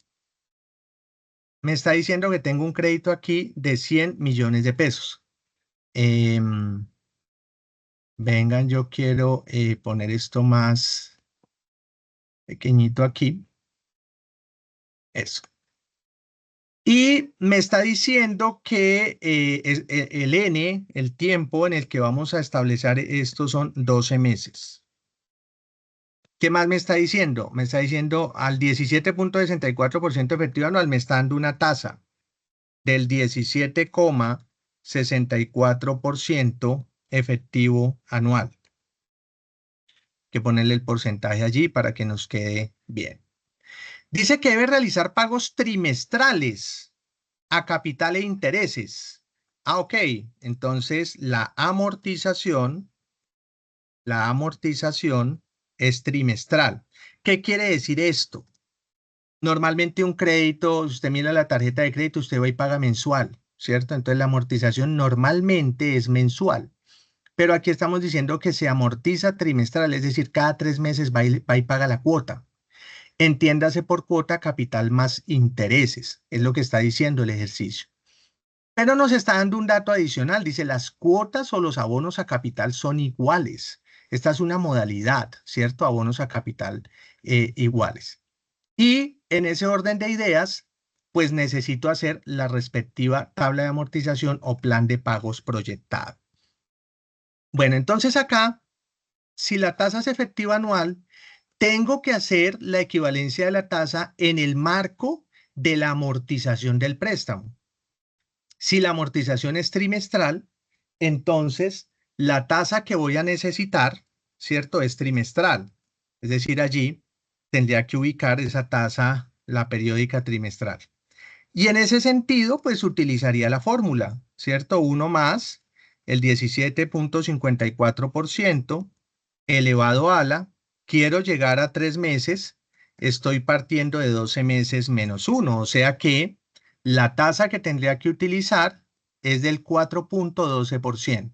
Me está diciendo que tengo un crédito aquí de 100 millones de pesos. Vengan, yo quiero poner esto más pequeñito aquí. Eso. Y me está diciendo que el N, el tiempo en el que vamos a establecer esto son 12 meses. ¿Qué más me está diciendo? Me está diciendo al 17.64% efectivo anual, me está dando una tasa del 17.64% efectivo anual. Hay que ponerle el porcentaje allí para que nos quede bien. Dice que debe realizar pagos trimestrales a capital e intereses. Ok, entonces la amortización es trimestral. ¿Qué quiere decir esto? Normalmente un crédito, usted mira la tarjeta de crédito, usted va y paga mensual, ¿cierto? Entonces la amortización normalmente es mensual. Pero aquí estamos diciendo que se amortiza trimestral, es decir, cada 3 meses va y paga la cuota. Entiéndase por cuota capital más intereses, es lo que está diciendo el ejercicio. Pero nos está dando un dato adicional, dice las cuotas o los abonos a capital son iguales. Esta es una modalidad, ¿cierto? Abonos a capital iguales. Y en ese orden de ideas, pues necesito hacer la respectiva tabla de amortización o plan de pagos proyectado. Bueno, entonces acá, si la tasa es efectiva anual, tengo que hacer la equivalencia de la tasa en el marco de la amortización del préstamo. Si la amortización es trimestral, entonces la tasa que voy a necesitar, ¿cierto? Es trimestral. Es decir, allí tendría que ubicar esa tasa, la periódica trimestral. Y en ese sentido, pues utilizaría la fórmula, ¿cierto? 1 más el 17.54% elevado a la, quiero llegar a 3 meses, estoy partiendo de 12 meses menos 1, o sea que la tasa que tendría que utilizar es del 4.12%.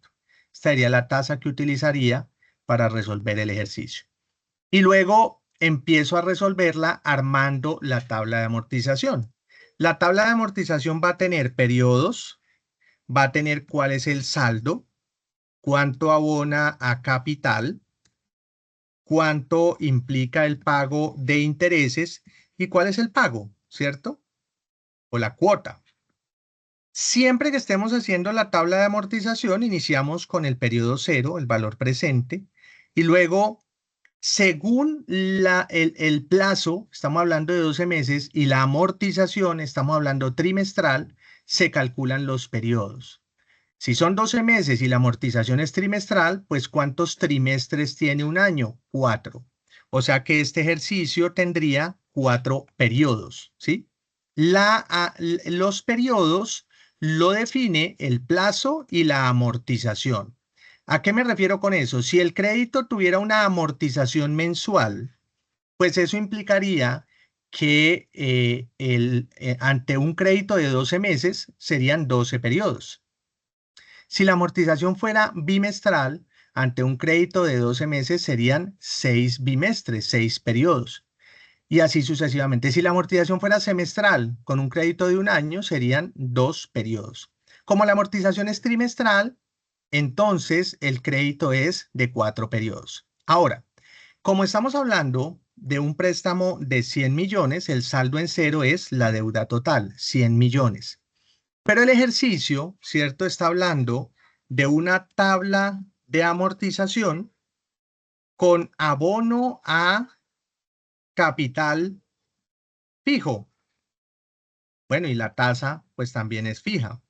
Esta sería la tasa que utilizaría para resolver el ejercicio. Y luego empiezo a resolverla armando la tabla de amortización. La tabla de amortización va a tener periodos, va a tener cuál es el saldo, cuánto abona a capital, cuánto implica el pago de intereses y cuál es el pago, ¿cierto? O la cuota. Siempre que estemos haciendo la tabla de amortización, iniciamos con el periodo 0, el valor presente, y luego, según el plazo, estamos hablando de 12 meses, y la amortización, estamos hablando trimestral, se calculan los periodos. Si son 12 meses y la amortización es trimestral, pues ¿cuántos trimestres tiene un año? 4. O sea que este ejercicio tendría 4 periodos, ¿sí? Los periodos lo define el plazo y la amortización. ¿A qué me refiero con eso? Si el crédito tuviera una amortización mensual, pues eso implicaría que ante un crédito de 12 meses serían 12 periodos. Si la amortización fuera bimestral, ante un crédito de 12 meses serían 6 bimestres, 6 periodos. Y así sucesivamente. Si la amortización fuera semestral, con un crédito de un año, serían 2 periodos. Como la amortización es trimestral, entonces el crédito es de 4 periodos. Ahora, como estamos hablando de un préstamo de 100 millones, el saldo en cero es la deuda total, 100 millones. Pero el ejercicio, ¿cierto? Está hablando de una tabla de amortización con abono a capital fijo. Bueno, y la tasa pues también es fija.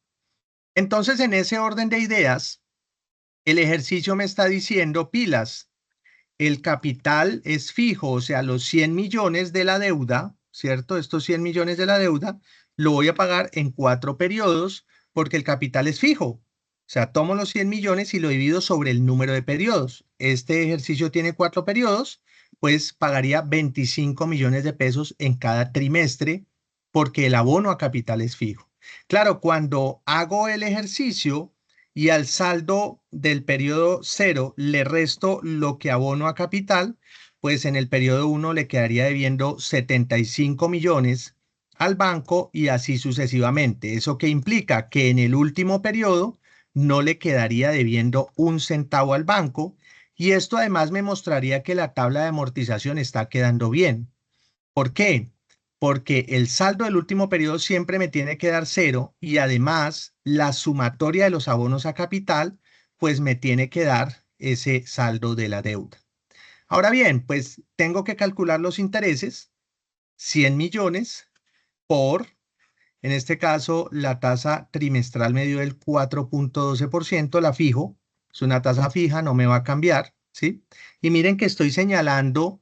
Entonces, en ese orden de ideas, el ejercicio me está diciendo pilas. El capital es fijo, o sea, los 100 millones de la deuda, ¿cierto? Estos 100 millones de la deuda lo voy a pagar en 4 periodos porque el capital es fijo. O sea, tomo los 100 millones y lo divido sobre el número de periodos. Este ejercicio tiene 4 periodos, pues pagaría 25 millones de pesos en cada trimestre porque el abono a capital es fijo. Claro, cuando hago el ejercicio y al saldo del periodo 0 le resto lo que abono a capital, pues en el periodo 1 le quedaría debiendo 75 millones al banco y así sucesivamente. ¿Eso qué implica? Que en el último periodo no le quedaría debiendo un centavo al banco y esto además me mostraría que la tabla de amortización está quedando bien. ¿Por qué? Porque el saldo del último periodo siempre me tiene que dar cero y además la sumatoria de los abonos a capital, pues me tiene que dar ese saldo de la deuda. Ahora bien, pues tengo que calcular los intereses, 100 millones por, en este caso, la tasa trimestral me dio el 4.12%, la fijo, es una tasa fija, no me va a cambiar, ¿sí? Y miren que estoy señalando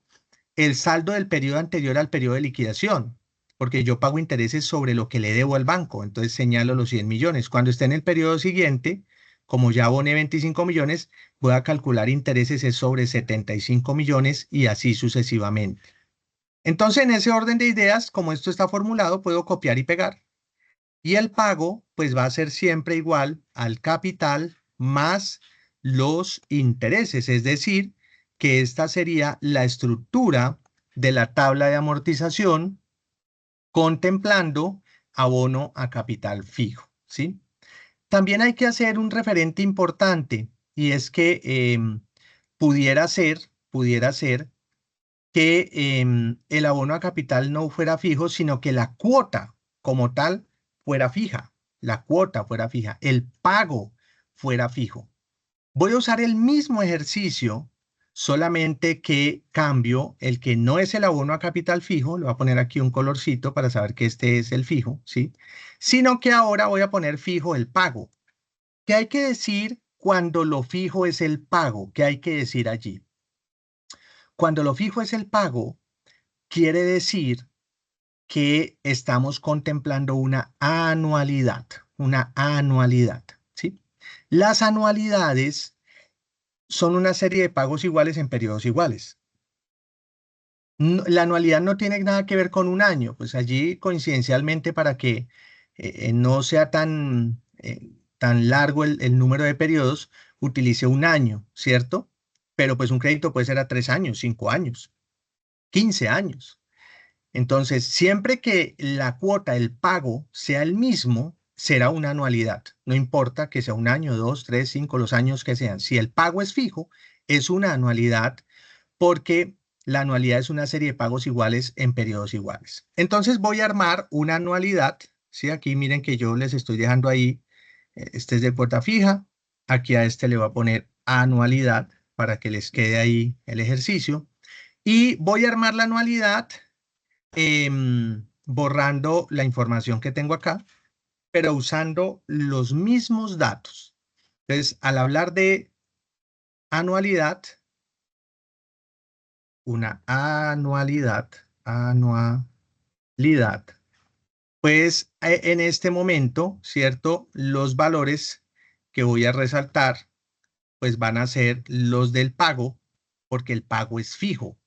el saldo del periodo anterior al periodo de liquidación, porque yo pago intereses sobre lo que le debo al banco, entonces señalo los 100 millones. Cuando esté en el periodo siguiente, como ya aboné 25 millones, voy a calcular intereses sobre 75 millones y así sucesivamente. Entonces, en ese orden de ideas, como esto está formulado, puedo copiar y pegar. Y el pago, pues va a ser siempre igual al capital más los intereses, es decir, que esta sería la estructura de la tabla de amortización contemplando abono a capital fijo, ¿sí? También hay que hacer un referente importante y es que pudiera ser que el abono a capital no fuera fijo, sino que la cuota como tal fuera fija, la cuota fuera fija, el pago fuera fijo. Voy a usar el mismo ejercicio, solamente que cambio el que no es el abono a capital fijo, le voy a poner aquí un colorcito para saber que este es el fijo, ¿sí? Sino que ahora voy a poner fijo el pago. ¿Qué hay que decir cuando lo fijo es el pago? ¿Qué hay que decir allí? Cuando lo fijo es el pago, quiere decir que estamos contemplando una anualidad, ¿sí? Las anualidades son una serie de pagos iguales en periodos iguales. La anualidad no tiene nada que ver con un año, pues allí coincidencialmente para que no sea tan largo el número de periodos, utilice un año, ¿cierto? Pero pues un crédito puede ser a 3 años, 5 años, 15 años. Entonces, siempre que la cuota, el pago sea el mismo, será una anualidad. No importa que sea un año, 2, 3, 5, los años que sean. Si el pago es fijo, es una anualidad porque la anualidad es una serie de pagos iguales en periodos iguales. Entonces voy a armar una anualidad. ¿Sí? Aquí miren que yo les estoy dejando ahí, este es de cuota fija. Aquí a este le voy a poner anualidad para que les quede ahí el ejercicio. Y voy a armar la anualidad borrando la información que tengo acá, pero usando los mismos datos. Entonces, al hablar de anualidad, una anualidad, pues en este momento, ¿cierto? Los valores que voy a resaltar, pues van a ser los del pago, porque el pago es fijo.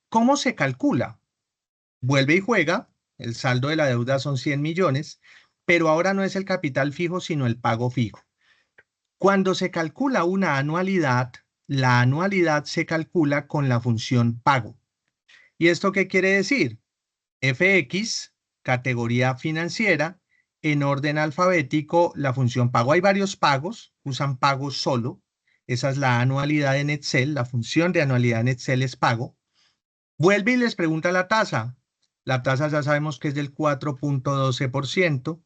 ¿Cómo se calcula? Vuelve y juega, el saldo de la deuda son 100 millones, pero ahora no es el capital fijo, sino el pago fijo. Cuando se calcula una anualidad, la anualidad se calcula con la función pago. ¿Y esto qué quiere decir? FX, categoría financiera, en orden alfabético, la función pago. Hay varios pagos, usan pago solo. Esa es la anualidad en Excel, la función de anualidad en Excel es pago. Vuelve y les pregunta la tasa. La tasa ya sabemos que es del 4.12%.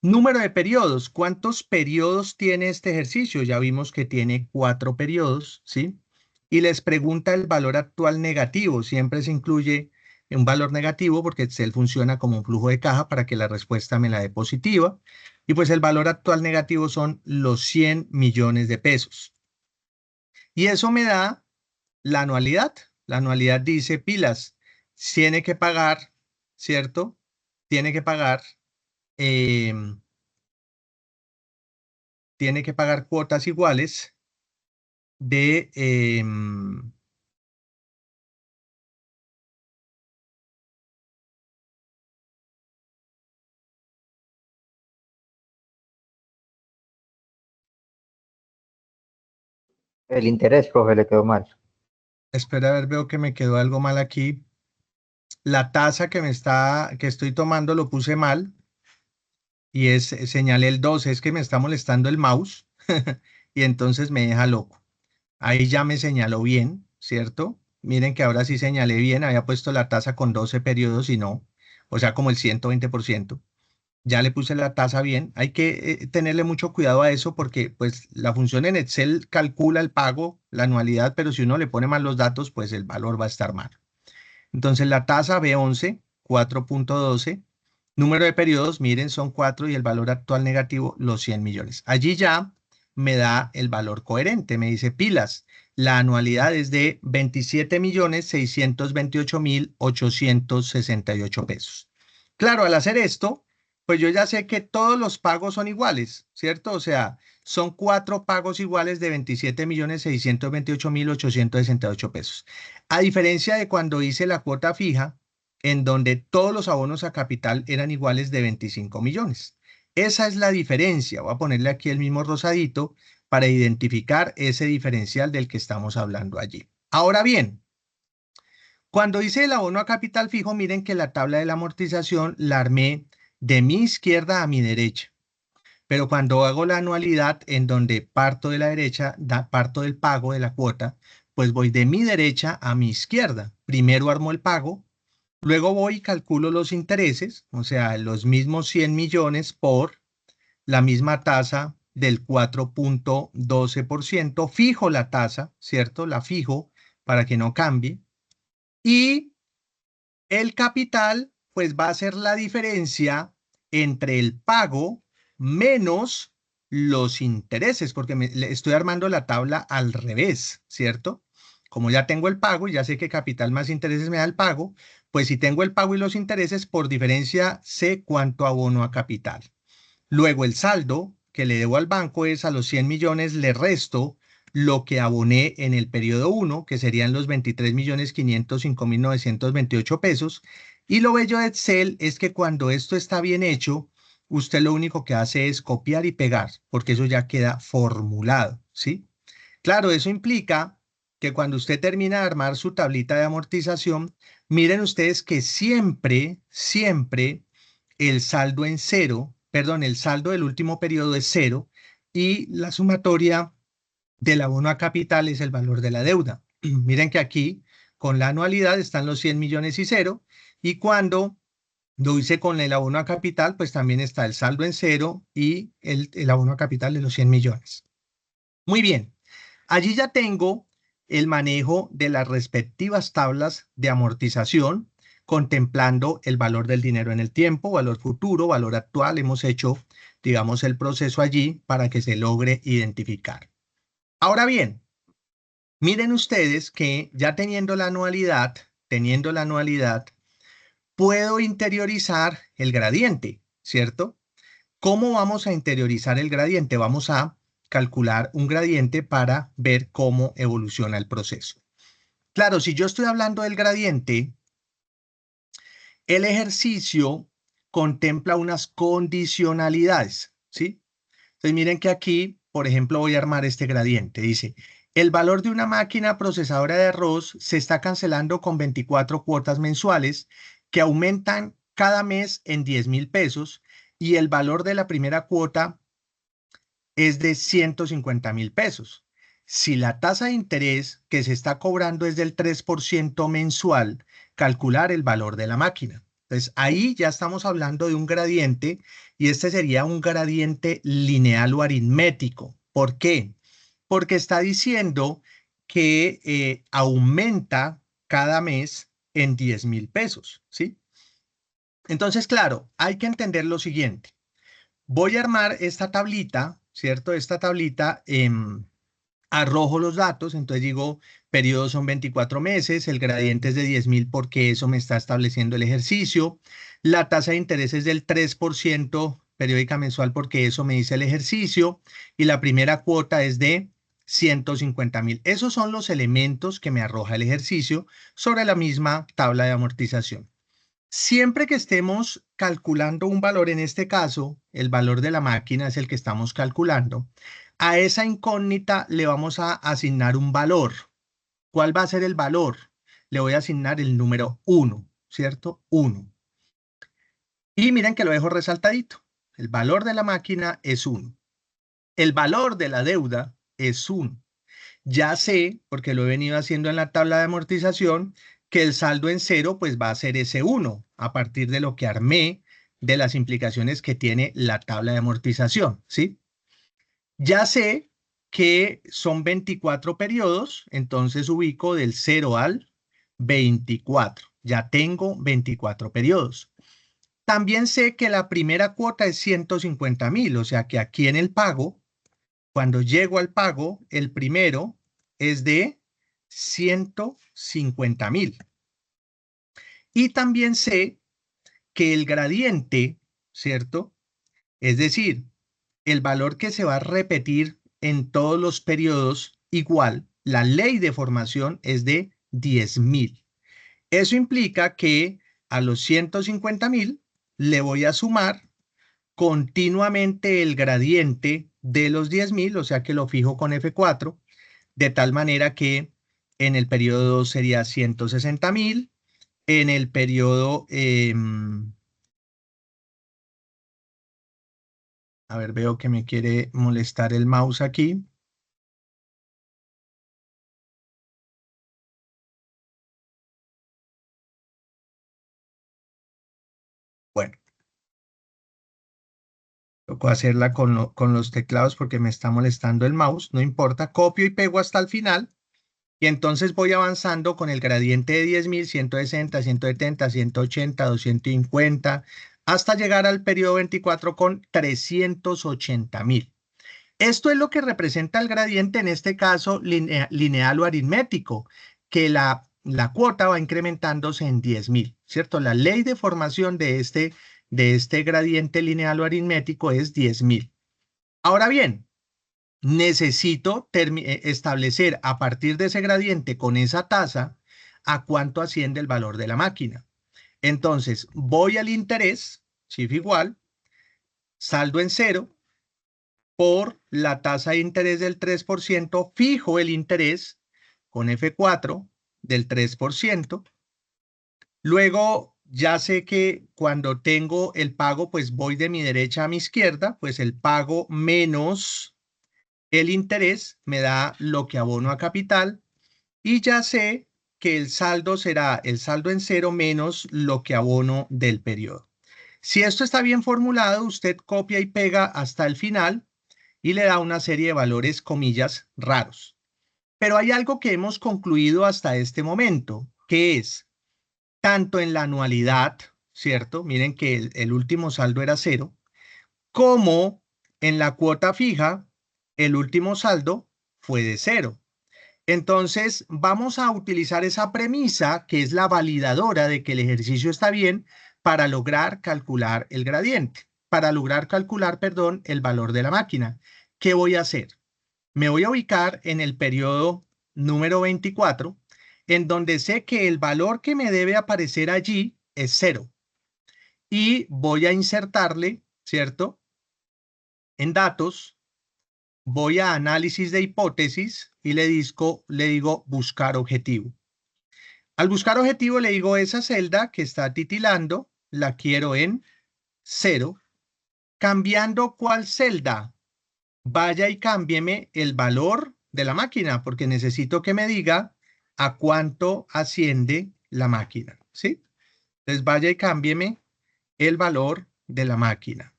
Número de periodos. ¿Cuántos periodos tiene este ejercicio? Ya vimos que tiene 4 periodos, ¿sí? Y les pregunta el valor actual negativo. Siempre se incluye un valor negativo porque Excel funciona como un flujo de caja para que la respuesta me la dé positiva. Y pues el valor actual negativo son los 100 millones de pesos. Y eso me da la anualidad. La anualidad dice pilas, tiene que pagar, ¿cierto? Tiene que pagar, em, tiene que pagar cuotas iguales de, El interés, profe, le quedó mal. espera a ver, veo que me quedó algo mal aquí. La tasa que estoy tomando lo puse mal y señalé el 12, es que me está molestando el mouse y entonces me deja loco. Ahí ya me señaló bien, ¿cierto? Miren que ahora sí señalé bien, había puesto la tasa con 12 periodos y no, o sea, como el 120%. Ya le puse la tasa bien. Hay que tenerle mucho cuidado a eso porque pues la función en Excel calcula el pago, la anualidad, pero si uno le pone mal los datos, pues el valor va a estar mal. Entonces la tasa B11, 4.12. Número de periodos, miren, son 4 y el valor actual negativo, los 100 millones. Allí ya me da el valor coherente, me dice pilas. La anualidad es de 27.628.868 pesos. Claro, al hacer esto, pues yo ya sé que todos los pagos son iguales, ¿cierto? O sea, son 4 pagos iguales de 27.628.868 pesos. A diferencia de cuando hice la cuota fija, en donde todos los abonos a capital eran iguales de 25 millones. Esa es la diferencia. Voy a ponerle aquí el mismo rosadito para identificar ese diferencial del que estamos hablando allí. Ahora bien, Cuando hice el abono a capital fijo, miren que la tabla de la amortización la armé de mi izquierda a mi derecha. Pero cuando hago la anualidad, en donde parto de la derecha, parto del pago de la cuota, pues voy de mi derecha a mi izquierda. Primero armo el pago, luego voy y calculo los intereses, o sea, los mismos 100 millones por la misma tasa del 4.12%. Fijo la tasa, ¿cierto? La fijo para que no cambie. Y el capital, pues va a ser la diferencia entre el pago menos los intereses, porque le estoy armando la tabla al revés, ¿cierto? Como ya tengo el pago y ya sé que capital más intereses me da el pago, pues si tengo el pago y los intereses, por diferencia sé cuánto abono a capital. Luego el saldo que le debo al banco es a los 100 millones le resto lo que aboné en el periodo 1, que serían los 23.505.928 pesos. Y lo bello de Excel es que cuando esto está bien hecho, usted lo único que hace es copiar y pegar, porque eso ya queda formulado, ¿sí? Claro, eso implica que cuando usted termina de armar su tablita de amortización, miren ustedes que siempre, siempre el saldo en cero, perdón, el saldo del último periodo es cero y la sumatoria del abono a capital es el valor de la deuda. Miren que aquí con la anualidad están los 100 millones y cero, y cuando lo hice con el abono a capital, pues también está el saldo en cero y el abono a capital de los 100 millones. Muy bien, allí ya tengo el manejo de las respectivas tablas de amortización, contemplando el valor del dinero en el tiempo, valor futuro, valor actual. Hemos hecho, digamos, el proceso allí para que se logre identificar. Ahora bien, miren ustedes que ya teniendo la anualidad, puedo interiorizar el gradiente, ¿cierto? ¿Cómo vamos a interiorizar el gradiente? Vamos a calcular un gradiente para ver cómo evoluciona el proceso. Claro, si yo estoy hablando del gradiente, el ejercicio contempla unas condicionalidades, ¿sí? Entonces miren que aquí, por ejemplo, voy a armar este gradiente. Dice, el valor de una máquina procesadora de arroz se está cancelando con 24 cuotas mensuales que aumentan cada mes en 10.000 pesos y el valor de la primera cuota es de 150.000 pesos. Si la tasa de interés que se está cobrando es del 3% mensual, calcular el valor de la máquina. Entonces, ahí ya estamos hablando de un gradiente y este sería un gradiente lineal o aritmético. ¿Por qué? Porque está diciendo que aumenta cada mes en 10.000 pesos, ¿sí? Entonces, claro, hay que entender lo siguiente. Voy a armar esta tablita, ¿cierto? Esta tablita, arrojo los datos, entonces digo, periodo son 24 meses, el gradiente es de 10.000 porque eso me está estableciendo el ejercicio, la tasa de interés es del 3% periódica mensual porque eso me dice el ejercicio, y la primera cuota es de 150.000. Esos son los elementos que me arroja el ejercicio sobre la misma tabla de amortización. Siempre que estemos calculando un valor, en este caso, el valor de la máquina es el que estamos calculando, a esa incógnita le vamos a asignar un valor. ¿Cuál va a ser el valor? Le voy a asignar el número 1, ¿cierto? 1. Y miren que lo dejo resaltadito. El valor de la máquina es 1. El valor de la deuda es 1. Ya sé, porque lo he venido haciendo en la tabla de amortización, que el saldo en cero pues va a ser ese 1 a partir de lo que armé de las implicaciones que tiene la tabla de amortización, ¿sí? Ya sé que son 24 periodos, entonces ubico del 0 al 24. Ya tengo 24 periodos. También sé que la primera cuota es 150.000, o sea que aquí en el pago, cuando llego al pago, el primero es de 150.000. Y también sé que el gradiente, ¿cierto? Es decir, el valor que se va a repetir en todos los periodos igual, la ley de formación es de 10.000. Eso implica que a los 150.000 le voy a sumar continuamente el gradiente de los 10.000, o sea que lo fijo con F4, de tal manera que en el periodo 2 sería 160.000, en el periodo, a ver, veo que me quiere molestar el mouse aquí. Bueno, tocó hacerla con los teclados porque me está molestando el mouse, no importa, copio y pego hasta el final. Y entonces voy avanzando con el gradiente de 10.000, 160, 170, 180, 250, hasta llegar al periodo 24 con 380.000. Esto es lo que representa el gradiente, en este caso lineal o aritmético, que la cuota va incrementándose en 10.000, ¿cierto? La ley de formación de este gradiente lineal o aritmético es 10.000. Ahora bien, necesito establecer a partir de ese gradiente con esa tasa a cuánto asciende el valor de la máquina. Entonces, voy al interés, cifra igual, saldo en cero, por la tasa de interés del 3%, fijo el interés con F4 del 3%. Luego, ya sé que cuando tengo el pago, pues voy de mi derecha a mi izquierda, pues el pago menos el interés me da lo que abono a capital, y ya sé que el saldo será el saldo en cero menos lo que abono del periodo. Si esto está bien formulado, usted copia y pega hasta el final y le da una serie de valores, comillas, raros. Pero hay algo que hemos concluido hasta este momento, que es tanto en la anualidad, ¿cierto? Miren que el último saldo era cero, como en la cuota fija, el último saldo fue de cero. Entonces, vamos a utilizar esa premisa, que es la validadora de que el ejercicio está bien, para lograr calcular el gradiente, para lograr calcular, perdón, el valor de la máquina. ¿Qué voy a hacer? Me voy a ubicar en el periodo número 24, en donde sé que el valor que me debe aparecer allí es cero. Y voy a insertarle, ¿cierto? En datos, voy a análisis de hipótesis y le digo buscar objetivo. Al buscar objetivo le digo esa celda que está titilando, la quiero en 0, cambiando cuál celda. Vaya y cámbieme el valor de la máquina, porque necesito que me diga a cuánto asciende la máquina, ¿sí? Entonces vaya y cámbieme el valor de la máquina.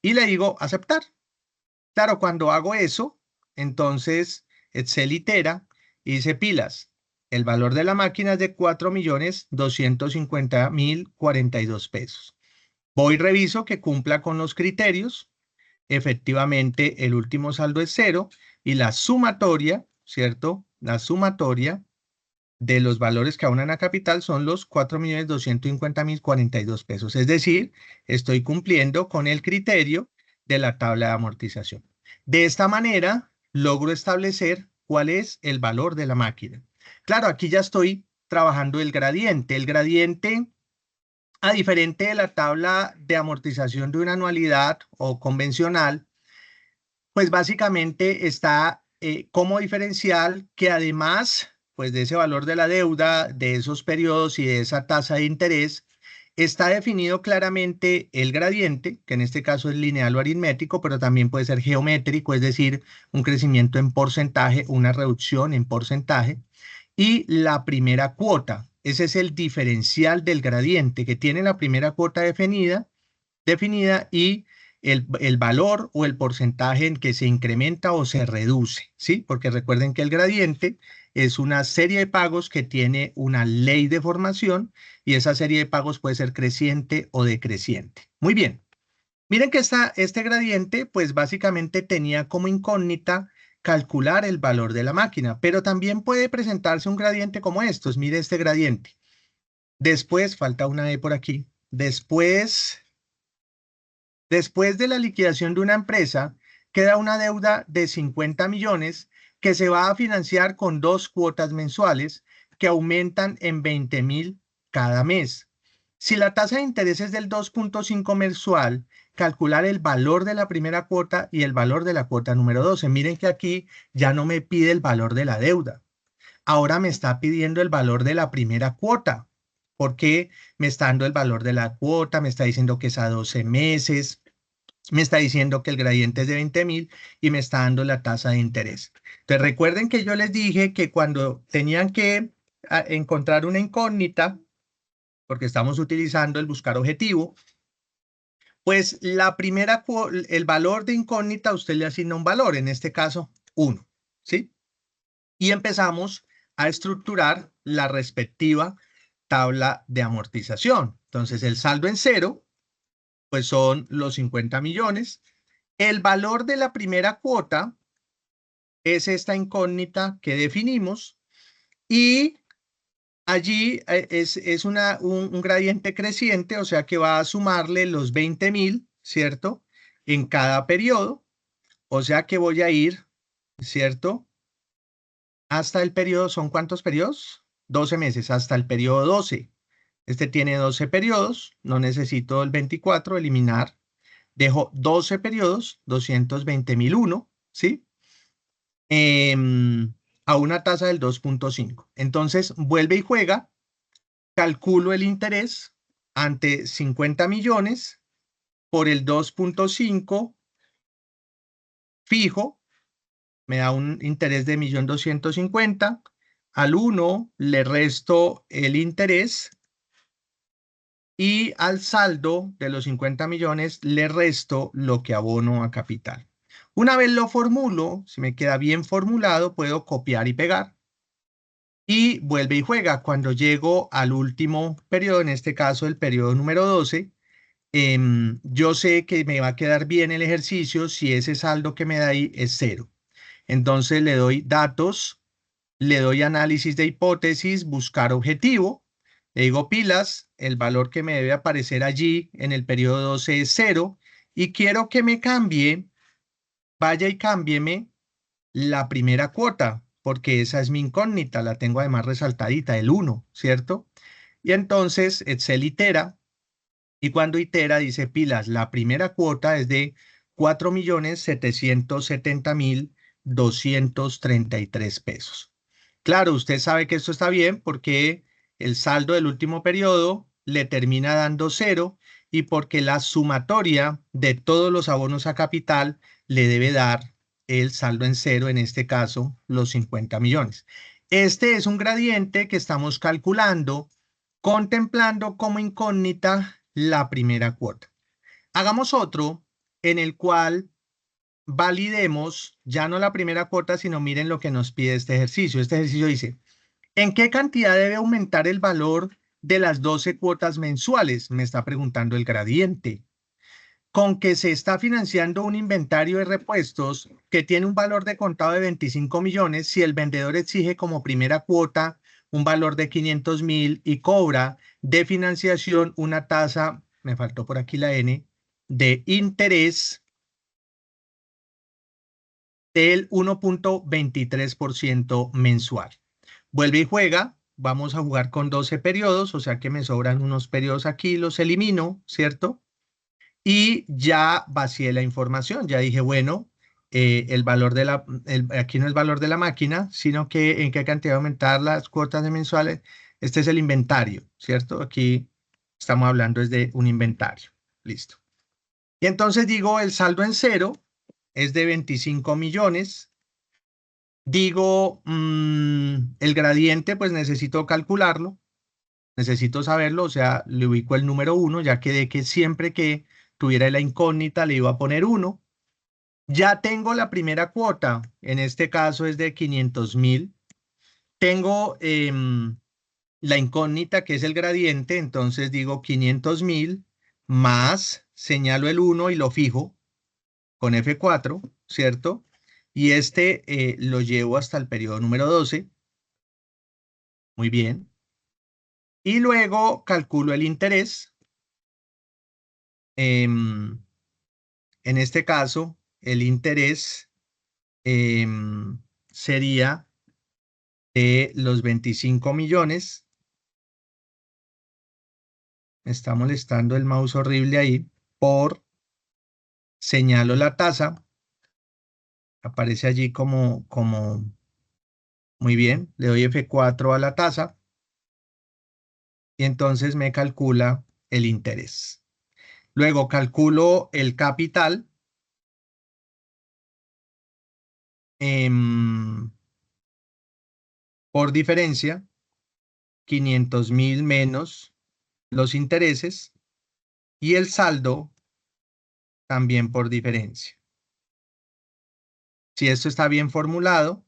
Y le digo aceptar. Claro, cuando hago eso, entonces Excel itera y dice pilas. El valor de la máquina es de 4.250.042 pesos. Voy y reviso que cumpla con los criterios. Efectivamente, el último saldo es cero y la sumatoria, ¿cierto? La sumatoria de los valores que abonan a capital son los 4.250.042 pesos. Es decir, estoy cumpliendo con el criterio de la tabla de amortización. De esta manera, logro establecer cuál es el valor de la máquina. Claro, aquí ya estoy trabajando el gradiente. El gradiente, a diferente de la tabla de amortización de una anualidad o convencional, pues básicamente está como diferencial que además pues de ese valor de la deuda, de esos periodos y de esa tasa de interés, está definido claramente el gradiente, que en este caso es lineal o aritmético, pero también puede ser geométrico, es decir, un crecimiento en porcentaje, una reducción en porcentaje, y la primera cuota. Ese es el diferencial del gradiente, que tiene la primera cuota definida y el valor o el porcentaje en que se incrementa o se reduce, ¿sí? Porque recuerden que el gradiente es una serie de pagos que tiene una ley de formación y esa serie de pagos puede ser creciente o decreciente. Muy bien. Miren que este gradiente, pues básicamente tenía como incógnita calcular el valor de la máquina, pero también puede presentarse un gradiente como estos. Mire este gradiente. Después, falta una E por aquí. Después de la liquidación de una empresa, queda una deuda de 50 millones que se va a financiar con 2 cuotas mensuales que aumentan en 20.000 cada mes. Si la tasa de interés es del 2.5 mensual, calcular el valor de la primera cuota y el valor de la cuota número 12. Miren que aquí ya no me pide el valor de la deuda. ahora me está pidiendo el valor de la primera cuota. ¿Por qué me está dando el valor de la cuota? Me está diciendo que es a 12 meses, me está diciendo que el gradiente es de 20.000 y me está dando la tasa de interés. Entonces recuerden que yo les dije que cuando tenían que encontrar una incógnita, porque estamos utilizando el buscar objetivo, pues el valor de incógnita usted le asigna un valor, en este caso 1, ¿sí? Y empezamos a estructurar la respectiva tabla de amortización. Entonces el saldo en cero, pues son los 50 millones. El valor de la primera cuota es esta incógnita que definimos y allí es un gradiente creciente, o sea que va a sumarle los 20.000, ¿cierto? En cada periodo, o sea que voy a ir, ¿cierto? Hasta el periodo, ¿son cuántos periodos? 12 meses, hasta el periodo 12. Este tiene 12 periodos, no necesito el 24, eliminar. Dejo 12 periodos, 220.001, ¿sí? A una tasa del 2.5. Entonces, vuelve y juega, calculo el interés ante 50 millones por el 2.5 fijo, me da un interés de 1.250.000. Al 1 le resto el interés y al saldo de los 50 millones le resto lo que abono a capital. Una vez lo formulo, si me queda bien formulado, puedo copiar y pegar. Y vuelve y juega. Cuando llego al último periodo, en este caso el periodo número 12, yo sé que me va a quedar bien el ejercicio si ese saldo que me da ahí es 0. Entonces le doy datos, le doy análisis de hipótesis, buscar objetivo, le digo pilas, el valor que me debe aparecer allí en el periodo 12 es 0 y quiero que me cambie, vaya y cámbieme la primera cuota, porque esa es mi incógnita, la tengo además resaltadita, el 1, ¿cierto? Y entonces Excel itera, y cuando itera dice pilas, la primera cuota es de 4.770.233 pesos. Claro, usted sabe que esto está bien porque el saldo del último periodo le termina dando 0 y porque la sumatoria de todos los abonos a capital le debe dar el saldo en 0, en este caso, los 50 millones. Este es un gradiente que estamos calculando, contemplando como incógnita la primera cuota. Hagamos otro en el cual validemos ya no la primera cuota, sino miren lo que nos pide este ejercicio. Este ejercicio dice, ¿en qué cantidad debe aumentar el valor de las 12 cuotas mensuales? Me está preguntando el gradiente. Con que se está financiando un inventario de repuestos que tiene un valor de contado de 25 millones, si el vendedor exige como primera cuota un valor de 500.000 y cobra de financiación una tasa, me faltó por aquí la N, de interés del 1.23% mensual. Vuelve y juega, vamos a jugar con 12 periodos, o sea que me sobran unos periodos aquí, los elimino, ¿cierto? Y ya vacié la información, ya dije, bueno, el valor de aquí no es el valor de la máquina, sino que en qué cantidad aumentar las cuotas de mensuales. Este es el inventario, ¿cierto? Aquí estamos hablando es de un inventario. Listo. Y entonces digo, el saldo en cero es de 25 millones. Digo, el gradiente, pues necesito calcularlo, necesito saberlo, o sea, le ubico el número 1, ya quedé que siempre que tuviera la incógnita le iba a poner 1. Ya tengo la primera cuota, en este caso es de 500.000. Tengo la incógnita que es el gradiente, entonces digo 500.000 más, señalo el 1 y lo fijo con F4, ¿cierto? Y este lo llevo hasta el periodo número 12. Muy bien. Y luego calculo el interés. En este caso, el interés sería de los 25 millones. Me está molestando el mouse horrible ahí. Señalo la tasa. Aparece allí como Muy bien, le doy F4 a la tasa y entonces me calcula el interés. Luego calculo el capital. Por diferencia, 500.000 menos los intereses y el saldo también por diferencia. Si esto está bien formulado,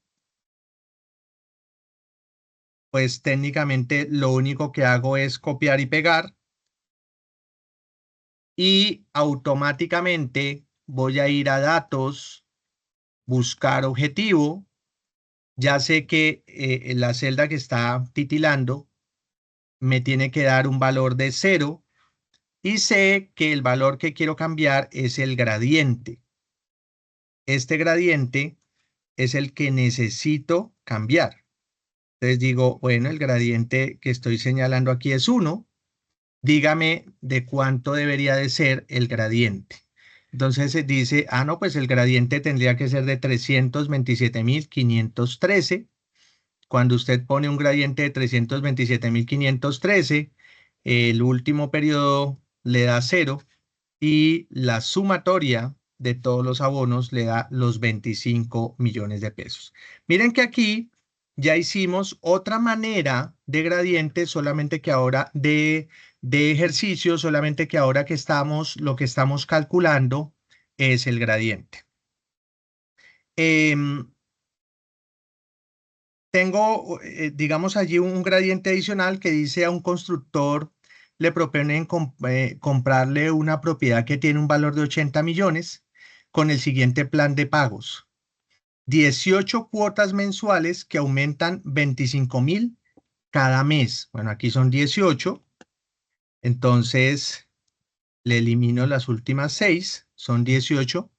pues técnicamente lo único que hago es copiar y pegar y automáticamente voy a ir a datos, buscar objetivo. Ya sé que la celda que está titilando me tiene que dar un valor de 0 y sé que el valor que quiero cambiar es el gradiente. Este gradiente es el que necesito cambiar. Entonces digo, bueno, el gradiente que estoy señalando aquí es 1. Dígame de cuánto debería de ser el gradiente. Entonces se dice, no, pues el gradiente tendría que ser de 327.513. Cuando usted pone un gradiente de 327.513, el último periodo le da 0 y la sumatoria de todos los abonos le da los 25 millones de pesos. Miren que aquí ya hicimos otra manera de gradiente, solamente que ahora de ejercicio, solamente que ahora que lo que estamos calculando es el gradiente. Tengo, digamos allí un gradiente adicional que dice a un constructor le proponen comprarle una propiedad que tiene un valor de 80 millones con el siguiente plan de pagos. 18 cuotas mensuales que aumentan 25.000 cada mes. Bueno, aquí son 18. Entonces le elimino las últimas 6. Son 18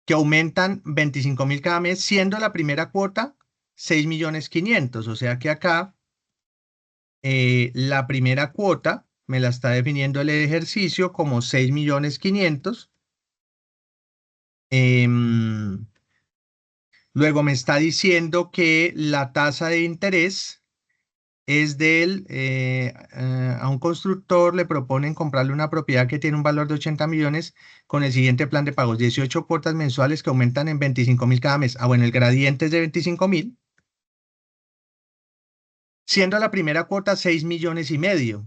que aumentan 25.000 cada mes, siendo la primera cuota 6.500.000. O sea que acá la primera cuota me la está definiendo el ejercicio como 6.500.000. Luego me está diciendo que la tasa de interés es a un constructor le proponen comprarle una propiedad que tiene un valor de 80 millones con el siguiente plan de pagos, 18 cuotas mensuales que aumentan en 25.000 cada mes. Bueno, el gradiente es de 25.000. Siendo la primera cuota 6.500.000.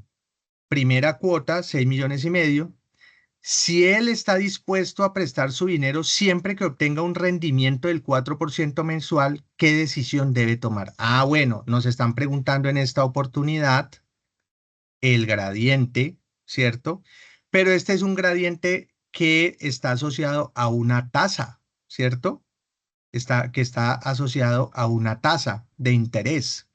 Primera cuota, 6.500.000. Si él está dispuesto a prestar su dinero siempre que obtenga un rendimiento del 4% mensual, ¿qué decisión debe tomar? Bueno, nos están preguntando en esta oportunidad el gradiente, ¿cierto? Pero este es un gradiente que está asociado a una tasa, ¿cierto? Que está asociado a una tasa de interés.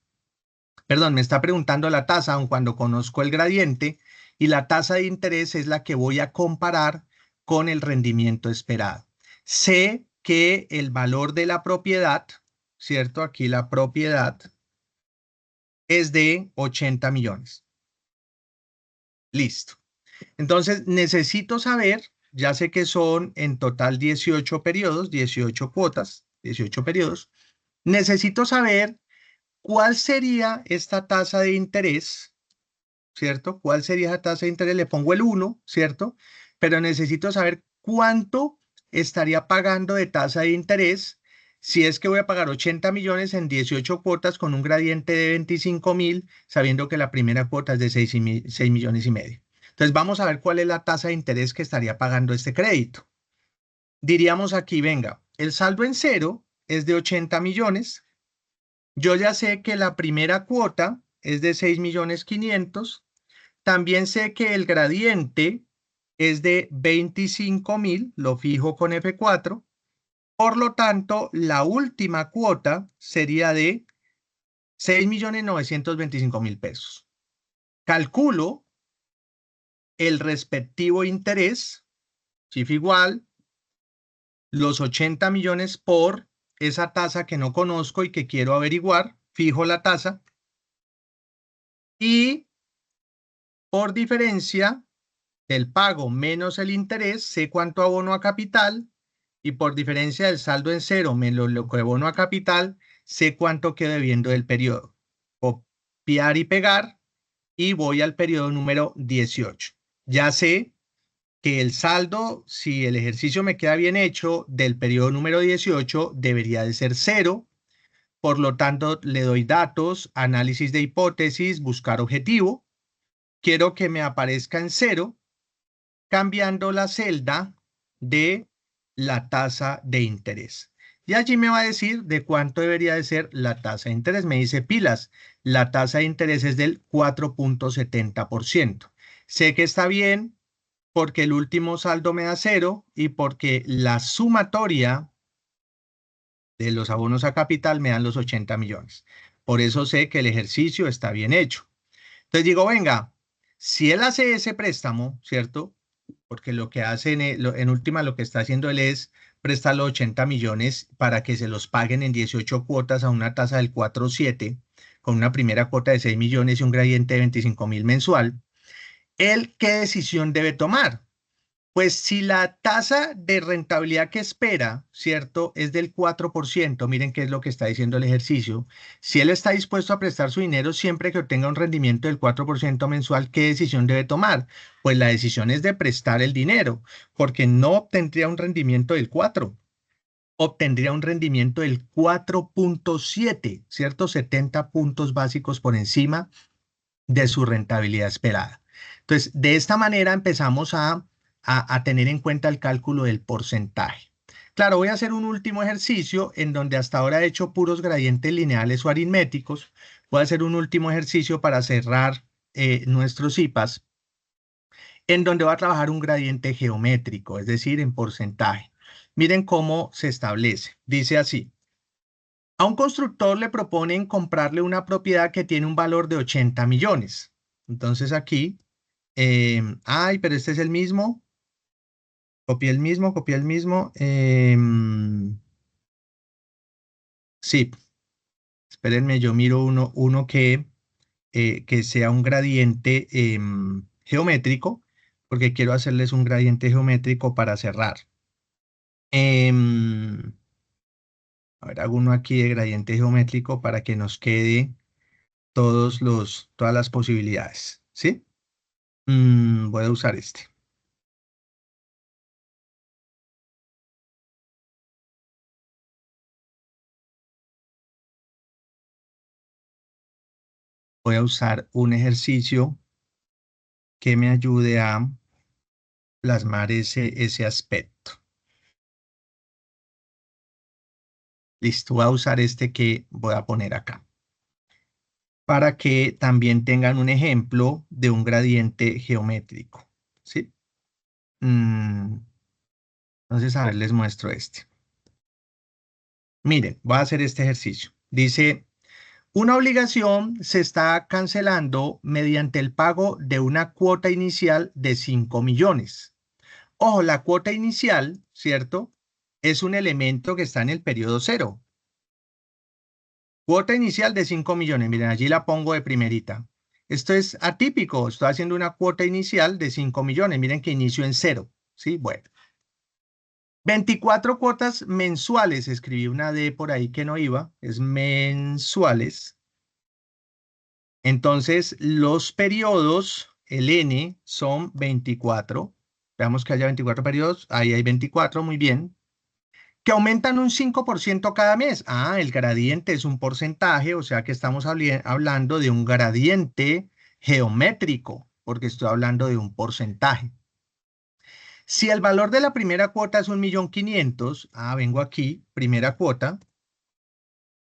Perdón, me está preguntando la tasa, aun cuando conozco el gradiente, y la tasa de interés es la que voy a comparar con el rendimiento esperado. Sé que el valor de la propiedad, ¿cierto? Aquí la propiedad es de 80 millones. Listo. Entonces necesito saber, ya sé que son en total 18 periodos, 18 cuotas, 18 periodos. Necesito saber cuál sería esta tasa de interés, ¿cierto? ¿Cuál sería esa tasa de interés? Le pongo el 1, ¿cierto? Pero necesito saber cuánto estaría pagando de tasa de interés si es que voy a pagar 80 millones en 18 cuotas con un gradiente de 25.000, sabiendo que la primera cuota es de 6 millones y medio. Entonces vamos a ver cuál es la tasa de interés que estaría pagando este crédito. Diríamos aquí, venga, el saldo en cero es de 80 millones. Yo ya sé que la primera cuota es de 6.500.000. También sé que el gradiente es de 25.000, lo fijo con F4. Por lo tanto, la última cuota sería de 6.925.000 pesos. Calculo el respectivo interés, cifra igual, los 80 millones por esa tasa que no conozco y que quiero averiguar, fijo la tasa, y por diferencia del pago menos el interés, sé cuánto abono a capital, y por diferencia del saldo en cero menos lo que abono a capital, sé cuánto quedo debiendo del periodo. Copiar y pegar y voy al periodo número 18. Ya sé que el saldo, si el ejercicio me queda bien hecho, del periodo número 18 debería de ser 0. Por lo tanto, le doy datos, análisis de hipótesis, buscar objetivo. Quiero que me aparezca en 0, cambiando la celda de la tasa de interés. Y allí me va a decir de cuánto debería de ser la tasa de interés. Me dice pilas, la tasa de interés es del 4.70%. Sé que está bien porque el último saldo me da 0 y porque la sumatoria de los abonos a capital me dan los 80 millones. Por eso sé que el ejercicio está bien hecho. Entonces digo, venga, si él hace ese préstamo, ¿cierto? Porque lo que hace en última, lo que está haciendo él es prestar los 80 millones para que se los paguen en 18 cuotas a una tasa del 4.7, con una primera cuota de 6 millones y un gradiente de 25.000 mensual. ¿Él qué decisión debe tomar? Pues si la tasa de rentabilidad que espera, ¿cierto? Es del 4%, miren qué es lo que está diciendo el ejercicio. Si él está dispuesto a prestar su dinero siempre que obtenga un rendimiento del 4% mensual, ¿qué decisión debe tomar? Pues la decisión es de prestar el dinero, porque no obtendría un rendimiento del 4, obtendría un rendimiento del 4.7, ¿cierto? 70 puntos básicos por encima de su rentabilidad esperada. Entonces, de esta manera empezamos a tener en cuenta el cálculo del porcentaje. Claro, voy a hacer un último ejercicio en donde hasta ahora he hecho puros gradientes lineales o aritméticos. Voy a hacer un último ejercicio para cerrar nuestros IPAs, en donde voy a trabajar un gradiente geométrico, es decir, en porcentaje. Miren cómo se establece. Dice así. A un constructor le proponen comprarle una propiedad que tiene un valor de 80 millones. Entonces aquí, ay, pero este es el mismo. Copié el mismo, copié el mismo. Sí, espérenme, yo miro uno que sea un gradiente geométrico, porque quiero hacerles un gradiente geométrico para cerrar. Em, a ver, hago uno aquí de gradiente geométrico para que nos quede todas las posibilidades, ¿sí? Voy a usar este. Voy a usar un ejercicio que me ayude a plasmar ese aspecto. Listo, voy a usar este que voy a poner acá, para que también tengan un ejemplo de un gradiente geométrico, ¿sí? Entonces, a ver, les muestro este. Miren, voy a hacer este ejercicio. Dice, una obligación se está cancelando mediante el pago de una cuota inicial de 5 millones. Ojo, la cuota inicial, ¿cierto? Es un elemento que está en el periodo 0. Cuota inicial de 5 millones. Miren, allí la pongo de primerita. Esto es atípico. Estoy haciendo una cuota inicial de 5 millones. Miren que inicio en 0. ¿Sí? Bueno. 24 cuotas mensuales. Escribí una D por ahí que no iba. Es mensuales. Entonces, los periodos, el N, son 24. Veamos que haya 24 periodos. Ahí hay 24, muy bien. Que aumentan un 5% cada mes. Ah, el gradiente es un porcentaje, o sea que estamos hablando de un gradiente geométrico, porque estoy hablando de un porcentaje. Si el valor de la primera cuota es 1.500.000, vengo aquí, primera cuota,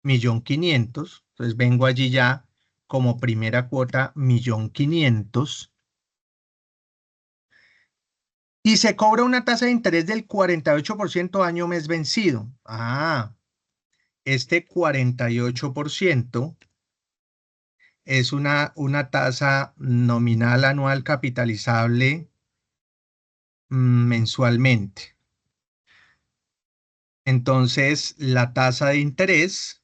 1.500.000, entonces vengo allí ya como primera cuota, 1.500.000. Y se cobra una tasa de interés del 48% año mes vencido. Este 48% es una tasa nominal anual capitalizable mensualmente. Entonces, la tasa de interés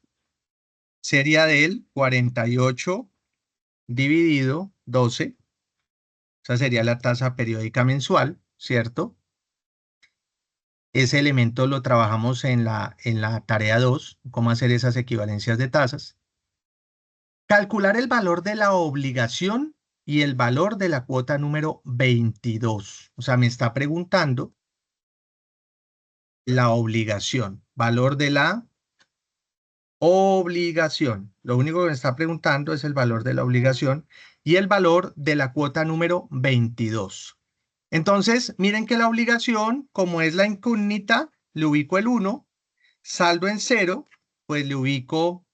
sería del 48 dividido 12. Esa sería la tasa periódica mensual, ¿cierto? Ese elemento lo trabajamos en la tarea 2, cómo hacer esas equivalencias de tasas. Calcular el valor de la obligación y el valor de la cuota número 22. O sea, me está preguntando la obligación, valor de la obligación. Lo único que me está preguntando es el valor de la obligación y el valor de la cuota número 22. Entonces, miren que la obligación, como es la incógnita, le ubico el 1, saldo en 0, pues le ubico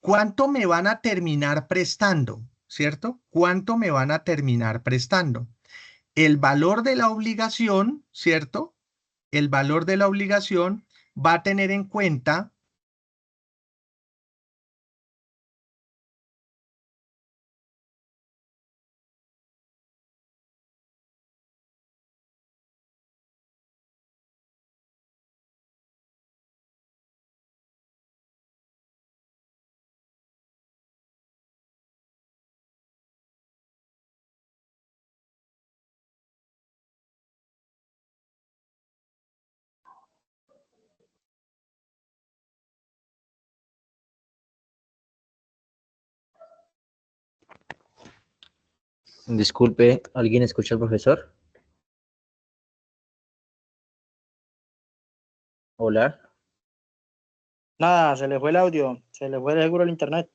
cuánto me van a terminar prestando, ¿cierto? ¿Cuánto me van a terminar prestando? El valor de la obligación, ¿cierto? El valor de la obligación va a tener en cuenta Disculpe, ¿alguien escucha al profesor? Hola. Nada, se le fue el audio, se le fue seguro el internet.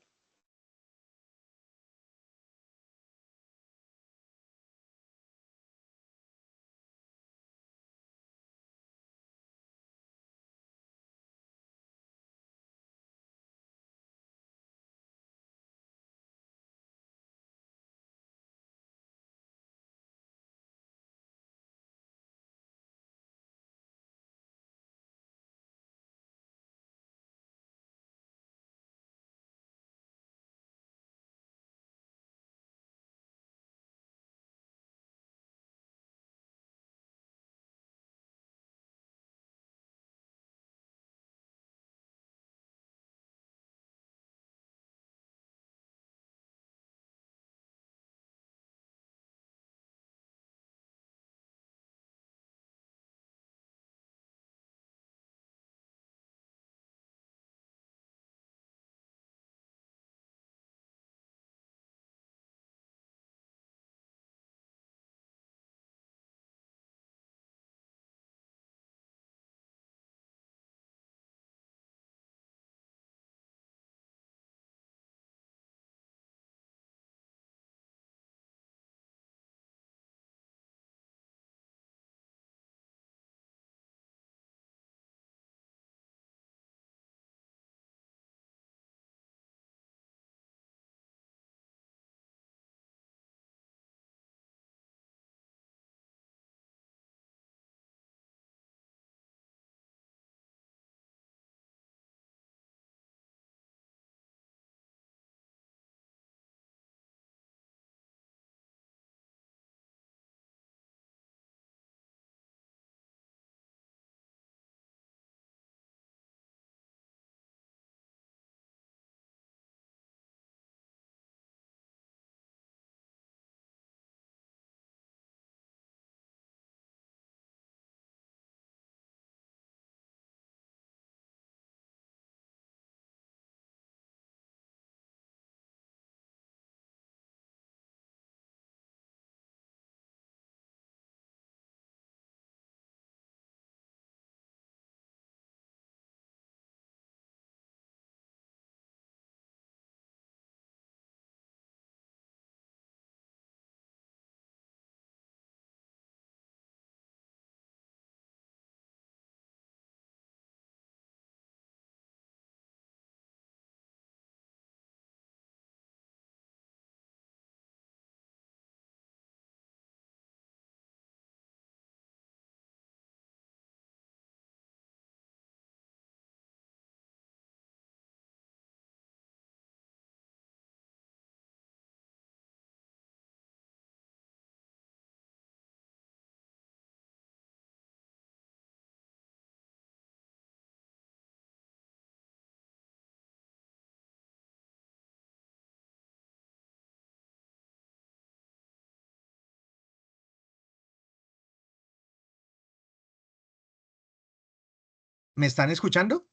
¿Me están escuchando?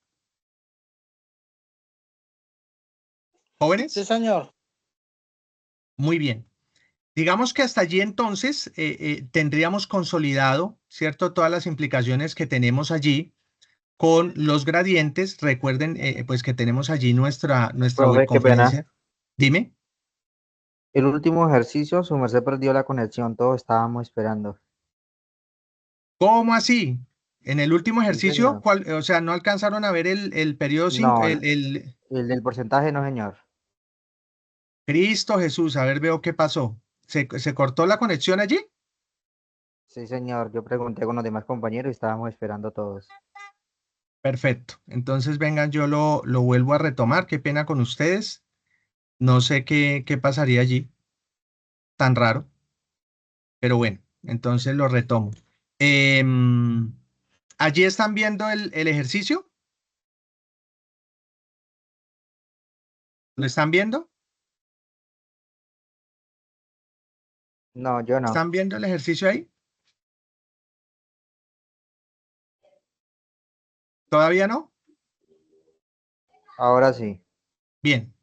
Sí, ¿Jóvenes? señor. Muy bien. Digamos que hasta allí entonces tendríamos consolidado, ¿cierto? Todas las implicaciones que tenemos allí con los gradientes. Recuerden, pues que tenemos allí nuestra Profe, qué pena. webconferencia. Dime. El último ejercicio, su merced perdió la conexión, todos estábamos esperando. ¿Cómo así? En el último Sí, ejercicio, señor. o sea, ¿no alcanzaron a ver el periodo 5? No, el del porcentaje no, señor. Cristo Jesús, a ver, veo qué pasó. ¿Se cortó la conexión allí? Sí, señor. Yo pregunté con los demás compañeros y estábamos esperando todos. Perfecto. Entonces, vengan, yo lo vuelvo a retomar. Qué pena con ustedes. No sé qué pasaría allí. Tan raro. Pero bueno, entonces lo retomo. Em, ¿Allí están viendo el ejercicio? ¿Lo están viendo? No, yo no. ¿Están viendo el ejercicio ahí? ¿Todavía no? Ahora sí. Bien.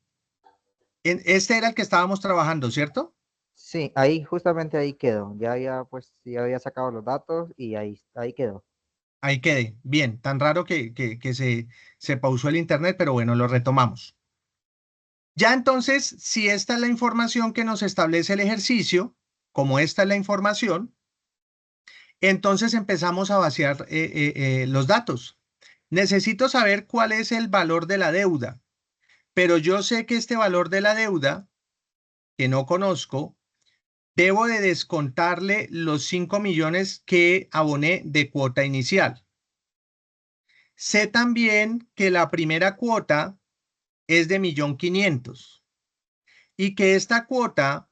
Este era el que estábamos trabajando, ¿cierto? Sí, ahí, justamente ahí quedó. Pues, ya había sacado los datos y ahí quedó. Ahí quedé. Bien. Tan raro que se pausó el internet, pero bueno, lo retomamos. Ya entonces, si esta es la información que nos establece el ejercicio, como esta es la información, entonces empezamos a vaciar los datos. Necesito saber cuál es el valor de la deuda, pero yo sé que este valor de la deuda, que no conozco, debo de descontarle los 5 millones que aboné de cuota inicial. Sé también que la primera cuota es de 1.500.000 y que esta cuota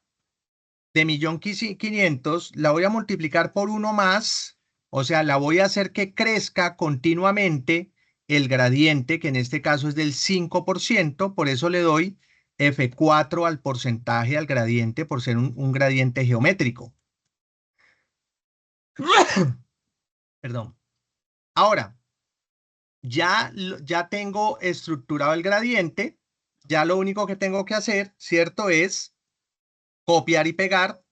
de 1.500.000 la voy a multiplicar por uno más, o sea, la voy a hacer que crezca continuamente el gradiente, que en este caso es del 5%, por eso le doy F4 al porcentaje, al gradiente, por ser un gradiente geométrico. Perdón. Ahora, ya tengo estructurado el gradiente, ya lo único que tengo que hacer, ¿cierto? Es copiar y pegar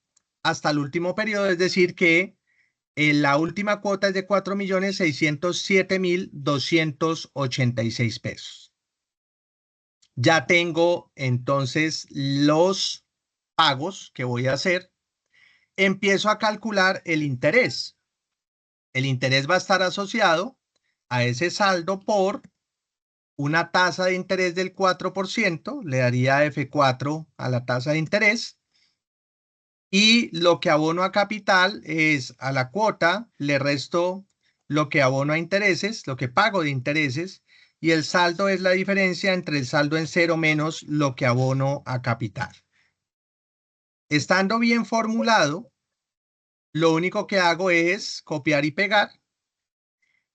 hasta el último periodo, es decir, que la última cuota es de 4.607.286 pesos. Ya tengo entonces los pagos que voy a hacer. Empiezo a calcular el interés. El interés va a estar asociado a ese saldo por una tasa de interés del 4%, le daría F4 a la tasa de interés. Y lo que abono a capital es a la cuota, le resto lo que abono a intereses, lo que pago de intereses, y el saldo es la diferencia entre el saldo en cero menos lo que abono a capital. Estando bien formulado, lo único que hago es copiar y pegar,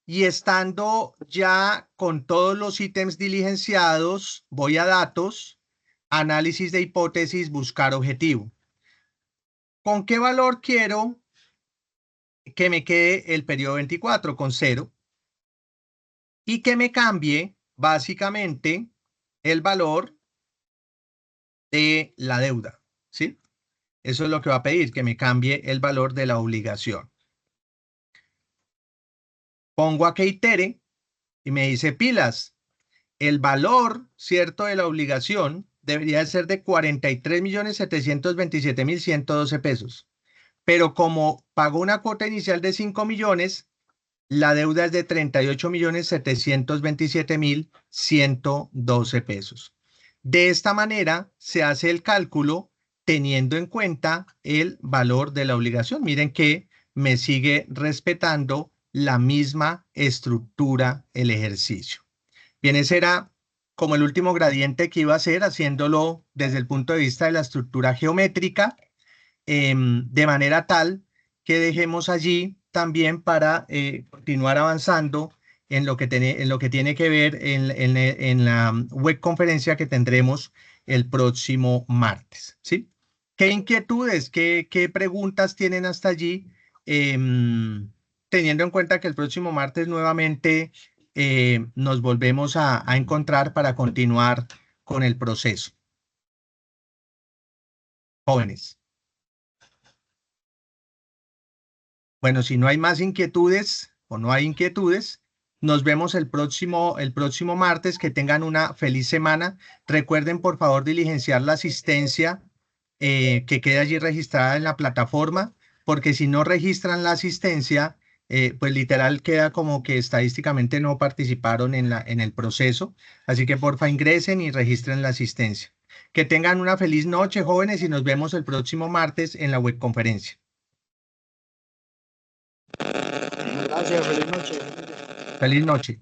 y estando ya con todos los ítems diligenciados, voy a datos, análisis de hipótesis, buscar objetivo. ¿Con qué valor quiero que me quede el periodo 24 con 0 y que me cambie básicamente el valor de la deuda? ¿Sí? Eso es lo que va a pedir, que me cambie el valor de la obligación. Pongo a que itere y me dice pilas. El valor, ¿cierto?, de la obligación debería ser de 43.727.112 pesos. Pero como pagó una cuota inicial de 5 millones, la deuda es de 38.727.112 pesos. De esta manera se hace el cálculo teniendo en cuenta el valor de la obligación. Miren que me sigue respetando la misma estructura el ejercicio. Bien, ese era como el último gradiente que iba a hacer, haciéndolo desde el punto de vista de la estructura geométrica, de manera tal que dejemos allí también para continuar avanzando en lo que tiene que ver en la web conferencia que tendremos el próximo martes, ¿sí? ¿Qué inquietudes, qué preguntas tienen hasta allí? Teniendo en cuenta que el próximo martes nuevamente nos volvemos a encontrar para continuar con el proceso. Jóvenes. Bueno, si no hay más inquietudes o no hay inquietudes, nos vemos el próximo martes. Que tengan una feliz semana. Recuerden, por favor, diligenciar la asistencia que quede allí registrada en la plataforma, porque si no registran la asistencia, pues literal queda como que estadísticamente no participaron en el proceso. Así que porfa ingresen y registren la asistencia. Que tengan una feliz noche, jóvenes, y nos vemos el próximo martes en la webconferencia. Gracias, feliz noche. Feliz noche.